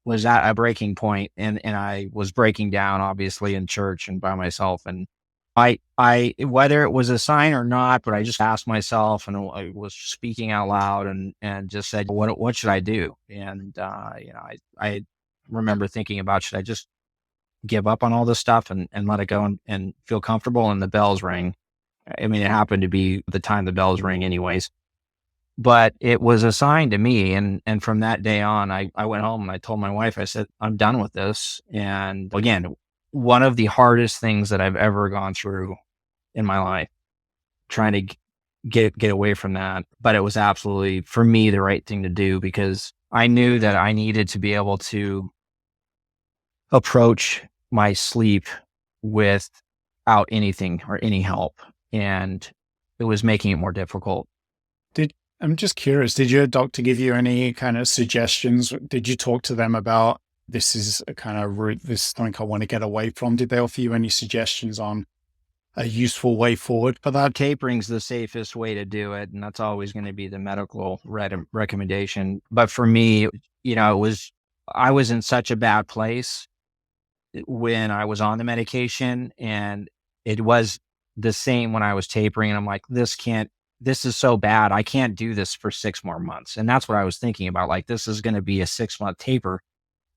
was at a breaking point, and I was breaking down, obviously, in church and by myself. And I, whether it was a sign or not, but I just asked myself, and I was speaking out loud and just said, what should I do? And, I remember thinking about, should I just give up on all this stuff and let it go and feel comfortable? And the bells rang. I mean, it happened to be the time the bells rang anyways, but it was a sign to me. And from that day on, I went home and I told my wife, I said, I'm done with this. And again, one of the hardest things that I've ever gone through in my life, trying to get away from that. But it was absolutely, for me, the right thing to do, because I knew that I needed to be able to approach my sleep without anything or any help. And it was making it more difficult. I'm just curious, did your doctor give you any kind of suggestions? Did you talk to them about, this is a kind of route, this is something I want to get away from? Did they offer you any suggestions on a useful way forward for that? Tapering's the safest way to do it, and that's always going to be the medical recommendation. But for me, I was in such a bad place when I was on the medication, and it was the same when I was tapering. And I'm like, this is so bad. I can't do this for 6 more months. And that's what I was thinking about. Like, this is going to be a 6-month taper,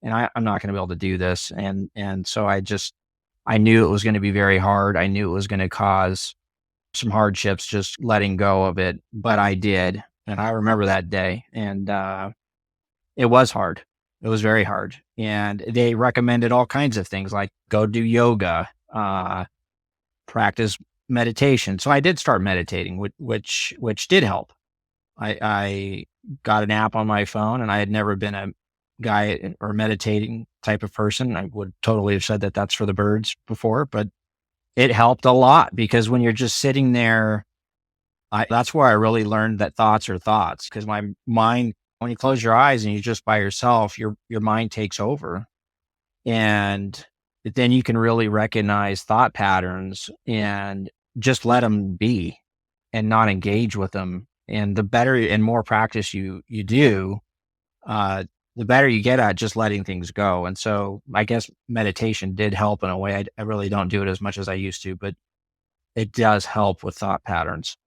and I'm not going to be able to do this. And so I knew it was going to be very hard. I knew it was going to cause some hardships, just letting go of it. But I did. And I remember that day. And it was hard. It was very hard. And they recommended all kinds of things like go do yoga, practice meditation. So I did start meditating, which did help. I got an app on my phone, and I had never been a guy or meditating type of person. I would totally have said that that's for the birds before, but it helped a lot because when you're just sitting there, that's where I really learned that thoughts are thoughts, because my mind, when you close your eyes and you're just by yourself, your mind takes over, and then you can really recognize thought patterns and just let them be and not engage with them. And the better and more practice you do, the better you get at just letting things go. And so I guess meditation did help in a way. I really don't do it as much as I used to, but it does help with thought patterns.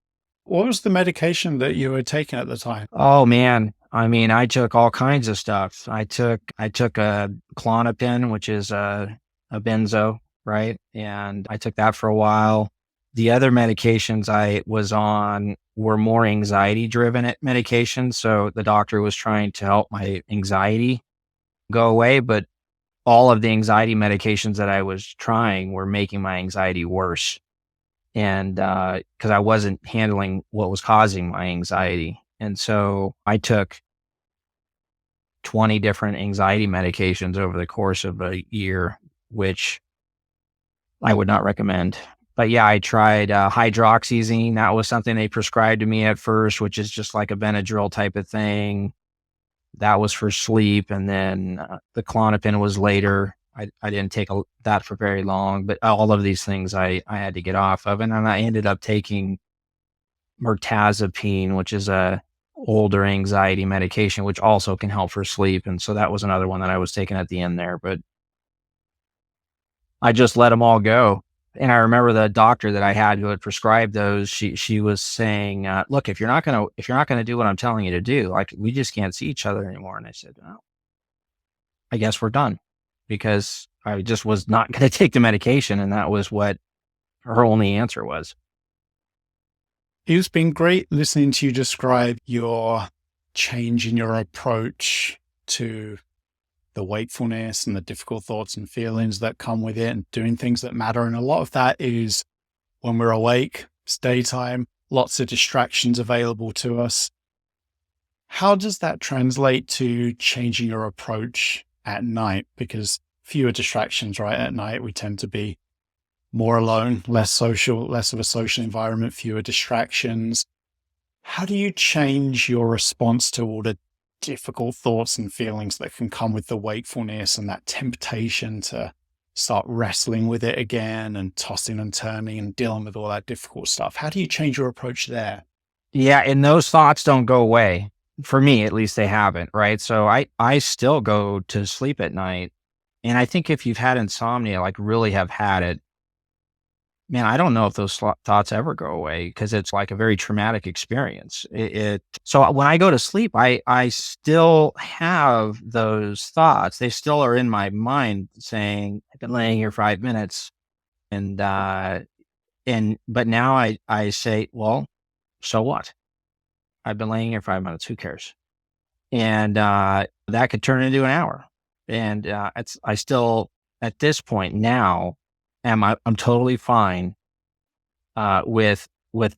What was the medication that you were taking at the time? Oh man. I mean, I took all kinds of stuff. I took a Klonopin, which is a benzo, right? And I took that for a while. The other medications I was on were more anxiety driven medications. So the doctor was trying to help my anxiety go away, but all of the anxiety medications that I was trying were making my anxiety worse. And because I wasn't handling what was causing my anxiety. And so I took 20 different anxiety medications over the course of a year, which I would not recommend. But yeah, I tried hydroxyzine. That was something they prescribed to me at first, which is just like a Benadryl type of thing. That was for sleep. And then the Klonopin was later. I didn't take that for very long, but all of these things I had to get off of. And then I ended up taking mirtazapine, which is a older anxiety medication, which also can help for sleep. And so that was another one that I was taking at the end there, but I just let them all go. And I remember the doctor that I had who had prescribed those, she was saying, look, if you're not going to do what I'm telling you to do, like we just can't see each other anymore. And I said, well, I guess we're done, because I just was not going to take the medication. And that was what her only answer was. It's been great listening to you describe your change in your approach to the wakefulness and the difficult thoughts and feelings that come with it and doing things that matter. And a lot of that is when we're awake, it's daytime, lots of distractions available to us. How does that translate to changing your approach at night? Because fewer distractions, right? At night, we tend to be more alone, less social, less of a social environment, fewer distractions. How do you change your response to all the difficult thoughts and feelings that can come with the wakefulness and that temptation to start wrestling with it again and tossing and turning and dealing with all that difficult stuff? How do you change your approach there? Yeah. And those thoughts don't go away. For me, at least they haven't, right? So I still go to sleep at night. And I think if you've had insomnia, like really have had it, man, I don't know if those thoughts ever go away, because it's like a very traumatic experience. So when I go to sleep, I still have those thoughts. They still are in my mind saying, I've been laying here 5 minutes. But now I say, well, so what? I've been laying here 5 minutes. Who cares? And that could turn into an hour. And I still, at this point now, I'm totally fine with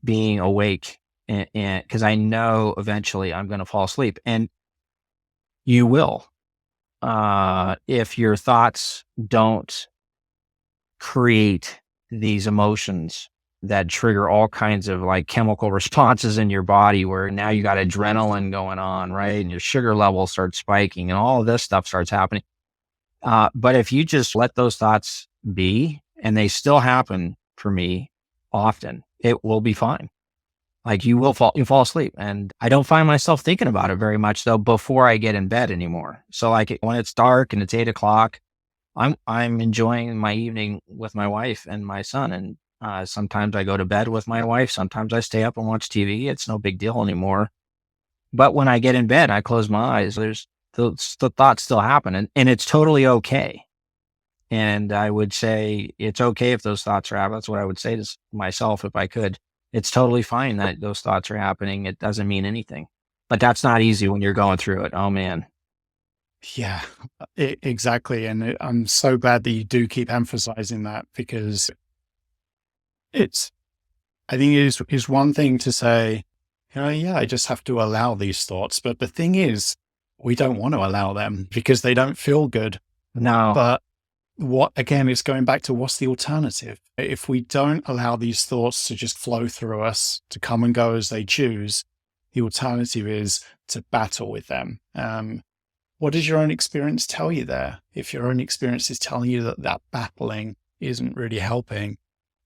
being awake, and because I know eventually I'm going to fall asleep, and you will, if your thoughts don't create these emotions that trigger all kinds of like chemical responses in your body, where now you got adrenaline going on, right? And your sugar levels start spiking and all of this stuff starts happening. But if you just let those thoughts be, and they still happen for me often, it will be fine. Like you fall asleep. And I don't find myself thinking about it very much though before I get in bed anymore. So like when it's dark and it's 8 o'clock, I'm enjoying my evening with my wife and my son. And sometimes I go to bed with my wife. Sometimes I stay up and watch TV. It's no big deal anymore. But when I get in bed, I close my eyes. There's the thoughts still happen, and it's totally okay. And I would say it's okay if those thoughts are happening. That's what I would say to myself if I could. It's totally fine that those thoughts are happening. It doesn't mean anything. But that's not easy when you're going through it. Oh man. Yeah, exactly. And I'm so glad that you do keep emphasizing that, because it's, I think is one thing to say, yeah, I just have to allow these thoughts. But the thing is, we don't want to allow them because they don't feel good. No. But again, it's going back to what's the alternative? If we don't allow these thoughts to just flow through us, to come and go as they choose, the alternative is to battle with them. What does your own experience tell you there? If your own experience is telling you that battling isn't really helping,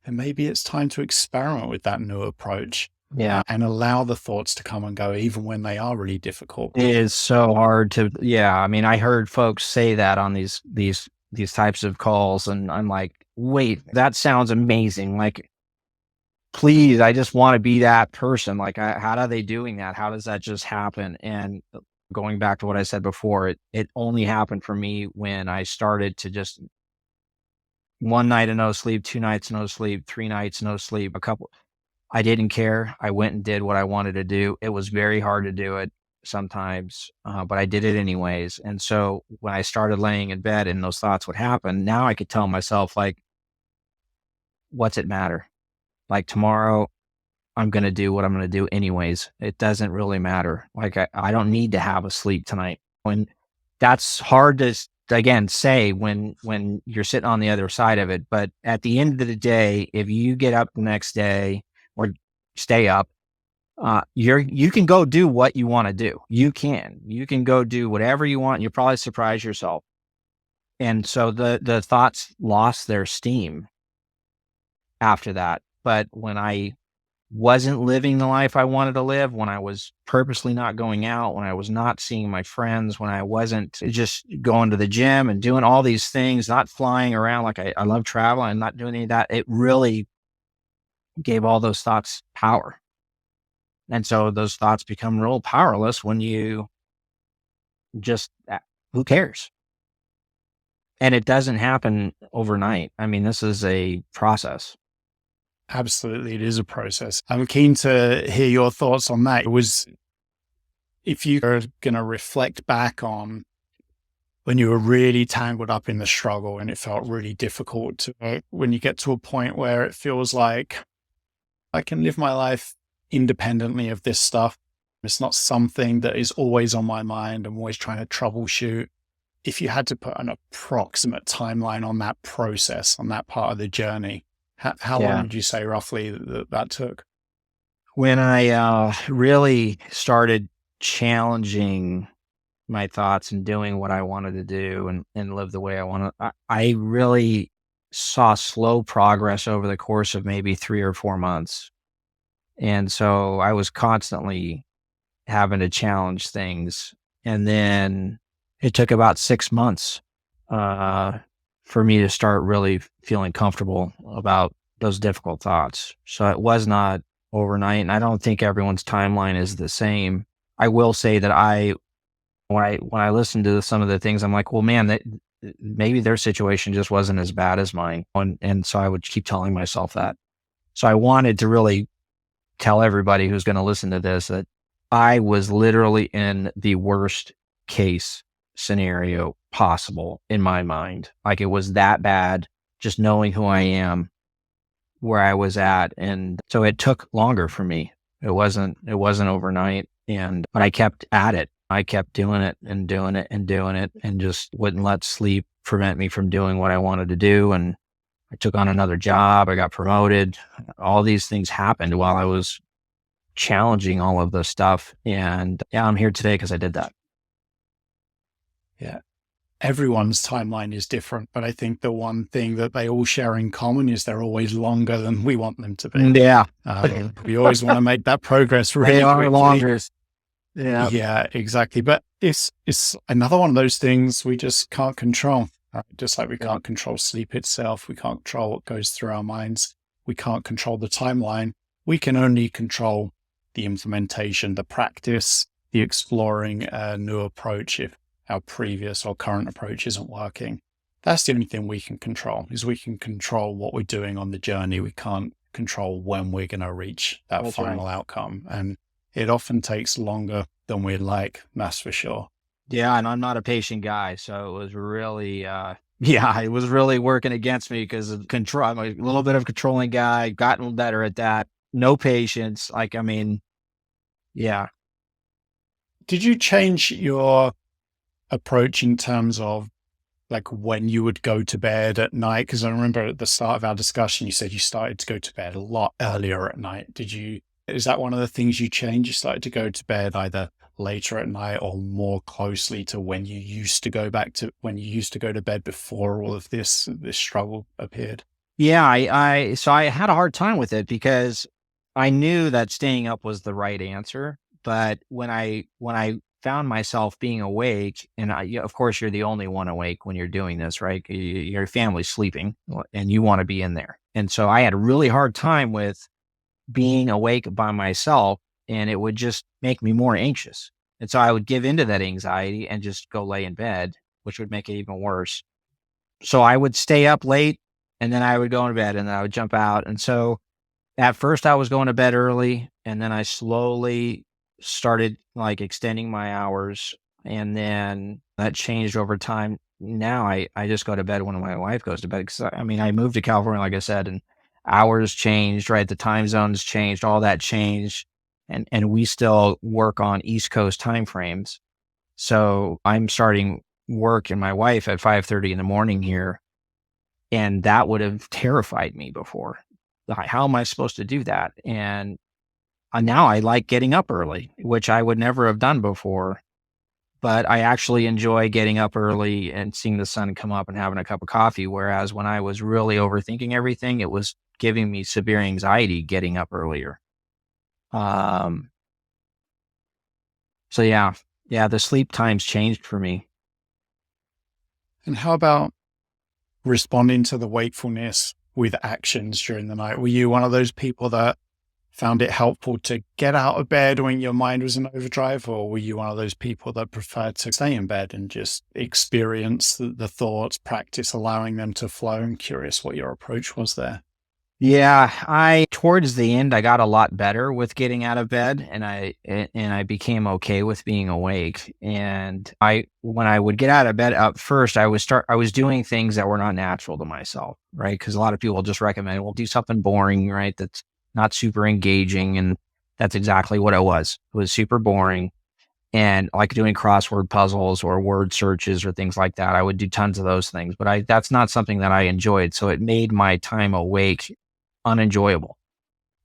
then maybe it's time to experiment with that new approach. Yeah. And allow the thoughts to come and go, even when they are really difficult. It is so hard to, I mean, I heard folks say that on these types of calls, and I'm like, wait, that sounds amazing. Like, please, I just want to be that person. Like, how are they doing that? How does that just happen? And going back to what I said before, it only happened for me when I started to just one night of no sleep, 2 nights no sleep, 3 nights no sleep, I didn't care. I went and did what I wanted to do. It was very hard to do it sometimes, but I did it anyways. And so when I started laying in bed and those thoughts would happen, now I could tell myself, like, what's it matter? Like, tomorrow I'm going to do what I'm going to do anyways. It doesn't really matter. Like, I don't need to have a sleep tonight. When that's hard to, again, say when you're sitting on the other side of it. But at the end of the day, if you get up the next day or stay up, you can go do what you want to do. You can go do whatever you want. You'll probably surprise yourself. And so the thoughts lost their steam after that. But when I wasn't living the life I wanted to live, when I was purposely not going out, when I was not seeing my friends, when I wasn't just going to the gym and doing all these things, not flying around, like I love traveling and not doing any of that, it really gave all those thoughts power. And so those thoughts become real powerless when you just, who cares? And it doesn't happen overnight. I mean, this is a process. Absolutely, it is a process. I'm keen to hear your thoughts on that. If you are going to reflect back on when you were really tangled up in the struggle and it felt really difficult when you get to a point where it feels like I can live my life independently of this stuff. It's not something that is always on my mind. I'm always trying to troubleshoot. If you had to put an approximate timeline on that process, on that part of the journey, how long would you say roughly that took? When I really started challenging my thoughts and doing what I wanted to do and live the way I want to, I really saw slow progress over the course of maybe 3 or 4 months. And so I was constantly having to challenge things. And then it took about 6 months for me to start really feeling comfortable about those difficult thoughts. So it was not overnight. And I don't think everyone's timeline is the same. I will say that when I listen to some of the things, I'm like, well, man, maybe their situation just wasn't as bad as mine. And so I would keep telling myself that. So I wanted to really tell everybody who's going to listen to this that I was literally in the worst case scenario possible in my mind. Like, it was that bad, just knowing who I am, where I was at. And so it took longer for me. It wasn't overnight. But I kept at it. I kept doing it and doing it and doing it, and just wouldn't let sleep prevent me from doing what I wanted to do. And I took on another job. I got promoted. All these things happened while I was challenging all of this stuff. And yeah, I'm here today because I did that. Yeah. Everyone's timeline is different, but I think the one thing that they all share in common is they're always longer than we want them to be. Yeah. We always want to make that progress really They are quickly. longer. Yeah. Yeah, exactly. But it's another one of those things we just can't control. Just like we can't control sleep itself. We can't control what goes through our minds. We can't control the timeline. We can only control the implementation, the practice, the exploring a new approach if our previous or current approach isn't working. That's the only thing we can control, is we can control what we're doing on the journey. We can't control when we're going to reach that That's final right. outcome. And it often takes longer than we'd like, that's for sure. Yeah, and I'm not a patient guy, so it was really, yeah, it was really working against me because of control. I'm a little bit of a controlling guy, gotten better at that. No patience. Like, I mean, yeah. Did you change your approach in terms of like when you would go to bed at night? Because I remember at the start of our discussion, you said you started to go to bed a lot earlier at night. Is that one of the things you changed? You started to go to bed either later at night or more closely to when you used to go to bed before all of this struggle appeared? Yeah, so I had a hard time with it because I knew that staying up was the right answer. But when I found myself being awake, and of course you're the only one awake when you're doing this, right? Your family's sleeping, and you want to be in there. And so I had a really hard time with being awake by myself, and it would just make me more anxious. And so I would give into that anxiety and just go lay in bed, which would make it even worse. So I would stay up late, and then I would go to bed, and then I would jump out. And so at first I was going to bed early, and then I slowly started like extending my hours, and then that changed over time. Now I just go to bed when my wife goes to bed because I mean I moved to California, like I said, and hours changed, right? The time zones changed, all that changed, and we still work on East Coast time frames. So I'm starting work and my wife at 5:30 in the morning here, and that would have terrified me before. Like, how am I supposed to do that? And now I like getting up early, which I would never have done before. But I actually enjoy getting up early and seeing the sun come up and having a cup of coffee. Whereas when I was really overthinking everything, it was giving me severe anxiety getting up earlier. Um, so yeah, the sleep times changed for me. And how about responding to the wakefulness with actions during the night? Were you one of those people that found it helpful to get out of bed when your mind was in overdrive, or were you one of those people that preferred to stay in bed and just experience the thoughts, practice allowing them to flow? I'm curious what your approach was there. Yeah, I towards the end I got a lot better with getting out of bed, and I became okay with being awake. And I when I would get out of bed at first, I was doing things that were not natural to myself, right? Because a lot of people just recommend, well, do something boring, right? That's not super engaging, and that's exactly what it was. It was super boring. And like doing crossword puzzles or word searches or things like that. I would do tons of those things, but that's not something that I enjoyed. So it made my time awake unenjoyable,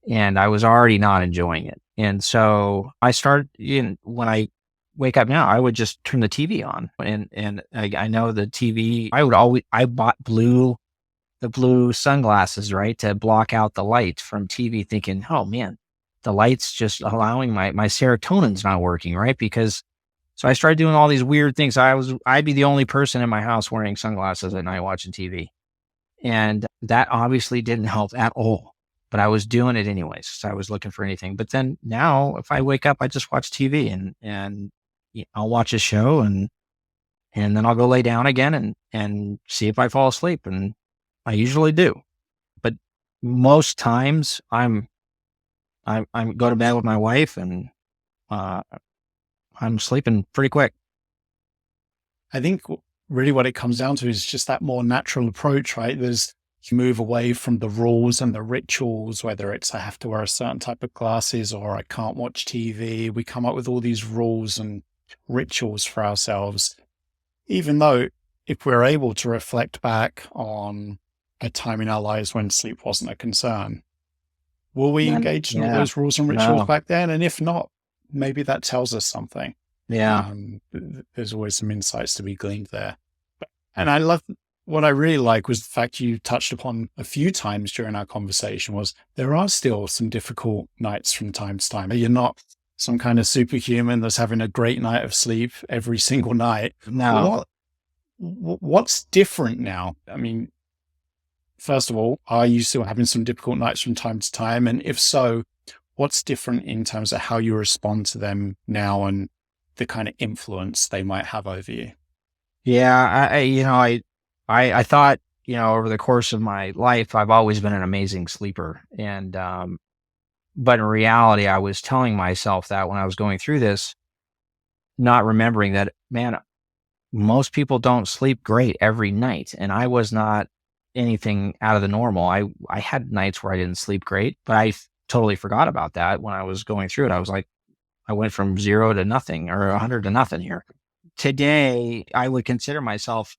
and I was already not enjoying it. And so I started when I wake up now, I would just turn the TV on, and I know the TV. I bought the blue sunglasses, right, to block out the light from TV, thinking, oh man, the light's just allowing my serotonin's not working, right? Because so I started doing all these weird things. I'd be the only person in my house wearing sunglasses at night watching TV. And that obviously didn't help at all, but I was doing it anyways. So I was looking for anything. But then now if I wake up, I just watch TV, and I'll watch a show, and then I'll go lay down again and see if I fall asleep. And I usually do. But most times I'm go to bed with my wife, and uh, I'm sleeping pretty quick. I think really what it comes down to is just that more natural approach, right? You move away from the rules and the rituals, whether it's I have to wear a certain type of glasses or I can't watch TV. We come up with all these rules and rituals for ourselves, even though if we're able to reflect back on a time in our lives when sleep wasn't a concern, will we engage in all Yeah. those rules and rituals No. back then? And if not, maybe that tells us something. Yeah. There's always some insights to be gleaned there. And what I really like was the fact you touched upon a few times during our conversation was there are still some difficult nights from time to time. You're not some kind of superhuman that's having a great night of sleep every single night. No. What's different now? I mean, first of all, are you still having some difficult nights from time to time? And if so, what's different in terms of how you respond to them now and the kind of influence they might have over you? Yeah. I thought over the course of my life, I've always been an amazing sleeper. But in reality, I was telling myself that when I was going through this, not remembering that, man, most people don't sleep great every night. And I was not anything out of the normal. I had nights where I didn't sleep great, but totally forgot about that when I was going through it. I was like, I went from 0 to nothing, or 100 to nothing here. Today, I would consider myself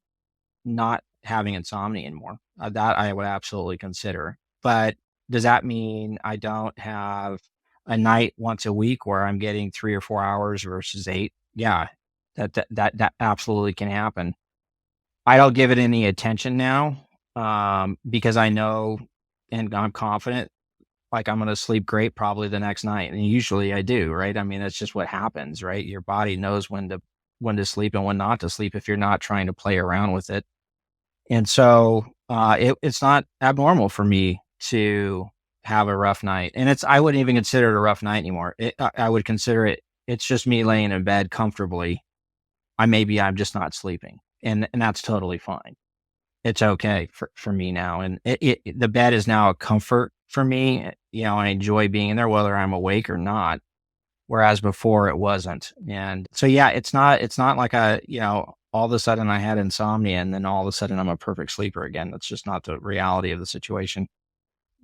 not having insomnia anymore. That I would absolutely consider. But does that mean I don't have a night once a week where I'm getting 3 or 4 hours versus 8? Yeah, that absolutely can happen. I don't give it any attention now, because I know and I'm confident, like, I'm gonna sleep great probably the next night, and usually I do, right? I mean, that's just what happens, right? Your body knows when to sleep and when not to sleep if you're not trying to play around with it. And so, it's not abnormal for me to have a rough night, and I wouldn't even consider it a rough night anymore. I would consider it's just me laying in bed comfortably. I'm just not sleeping, and that's totally fine. It's okay for me now, and the bed is now a comfort for me. I enjoy being in there whether I'm awake or not, whereas before it wasn't. And so, yeah, it's not like all of a sudden I had insomnia and then all of a sudden I'm a perfect sleeper again. That's just not the reality of the situation.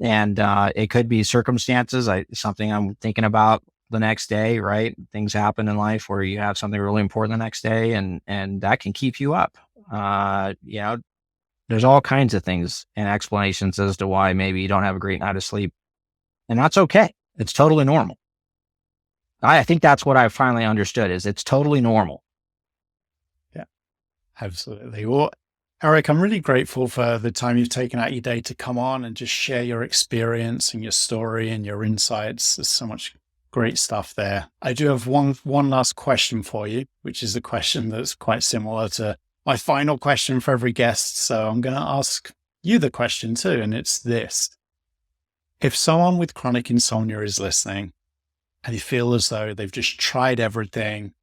And it could be circumstances, something I'm thinking about the next day, right? Things happen in life where you have something really important the next day, and that can keep you up. There's all kinds of things and explanations as to why maybe you don't have a great night of sleep, and that's okay. It's totally normal. I think that's what I finally understood, is it's totally normal. Yeah, absolutely. Well, Eric, I'm really grateful for the time you've taken out your day to come on and just share your experience and your story and your insights. There's so much great stuff there. I do have one last question for you, which is a question that's quite similar to my final question for every guest. So I'm going to ask you the question too, and it's this. If someone with chronic insomnia is listening and they feel as though they've just tried everything,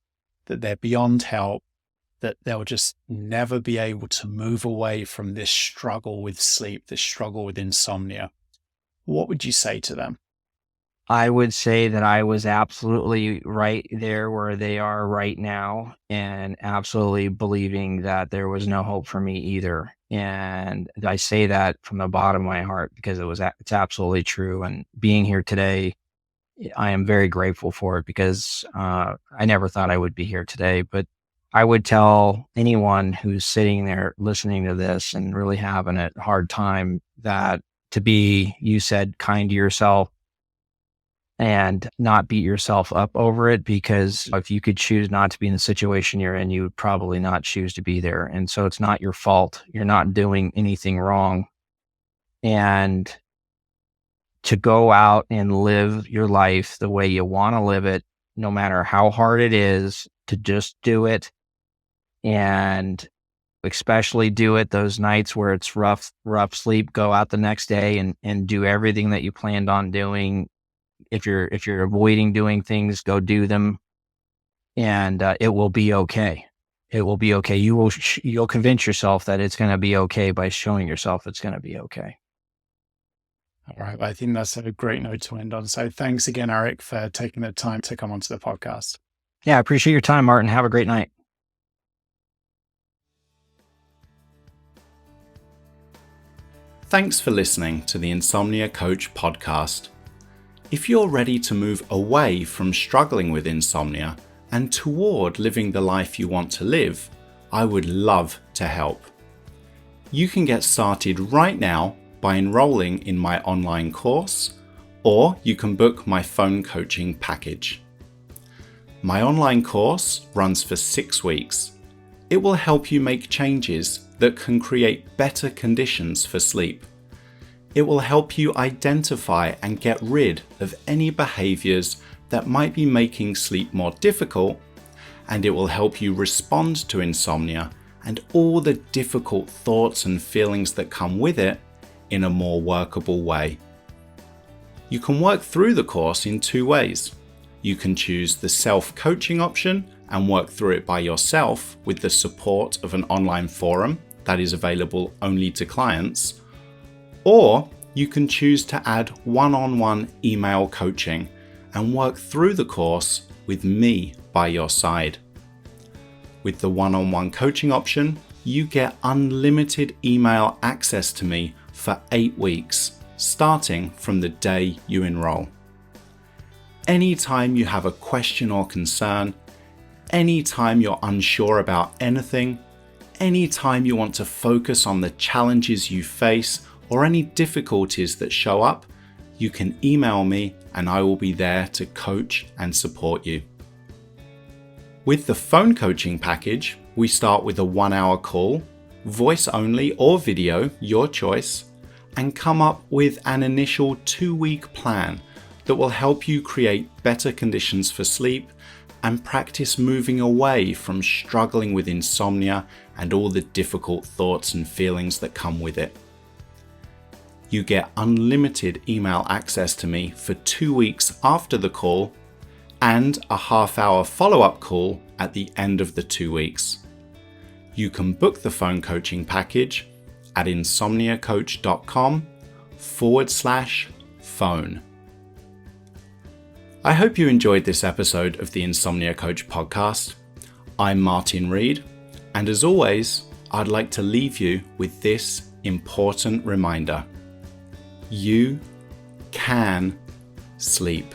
that they're beyond help, that they'll just never be able to move away from this struggle with sleep, this struggle with insomnia, what would you say to them? I would say that I was absolutely right there where they are right now, and absolutely believing that there was no hope for me either. And I say that from the bottom of my heart because it's absolutely true. And being here today, I am very grateful for it, because I never thought I would be here today. But I would tell anyone who's sitting there listening to this and really having a hard time that to be, you said, kind to yourself and not beat yourself up over it, because if you could choose not to be in the situation you're in, you would probably not choose to be there. And so it's not your fault. You're not doing anything wrong. And to go out and live your life the way you want to live it, no matter how hard it is, to just do it. And especially do it those nights where it's rough sleep, go out the next day and do everything that you planned on doing. If you're avoiding doing things, go do them, and it will be okay. It will be okay. You'll convince yourself that it's going to be okay by showing yourself it's going to be okay. All right. I think that's a great note to end on. So thanks again, Eric, for taking the time to come onto the podcast. Yeah, I appreciate your time, Martin. Have a great night. Thanks for listening to the Insomnia Coach podcast. If you're ready to move away from struggling with insomnia and toward living the life you want to live, I would love to help. You can get started right now by enrolling in my online course, or you can book my phone coaching package. My online course runs for 6 weeks. It will help you make changes that can create better conditions for sleep. It will help you identify and get rid of any behaviors that might be making sleep more difficult, and it will help you respond to insomnia and all the difficult thoughts and feelings that come with it in a more workable way. You can work through the course in 2 ways. You can choose the self-coaching option and work through it by yourself with the support of an online forum that is available only to clients, or you can choose to add one-on-one email coaching and work through the course with me by your side. With the one-on-one coaching option, you get unlimited email access to me for 8 weeks, starting from the day you enroll. Anytime you have a question or concern, anytime you're unsure about anything, anytime you want to focus on the challenges you face or any difficulties that show up, you can email me and I will be there to coach and support you. With the phone coaching package, we start with a 1-hour call, voice only or video, your choice, and come up with an initial 2-week plan that will help you create better conditions for sleep and practice moving away from struggling with insomnia and all the difficult thoughts and feelings that come with it. You get unlimited email access to me for 2 weeks after the call and a half-hour follow-up call at the end of the 2 weeks. You can book the phone coaching package at insomniacoach.com/phone. I hope you enjoyed this episode of the Insomnia Coach podcast. I'm Martin Reed, and as always, I'd like to leave you with this important reminder. You can sleep.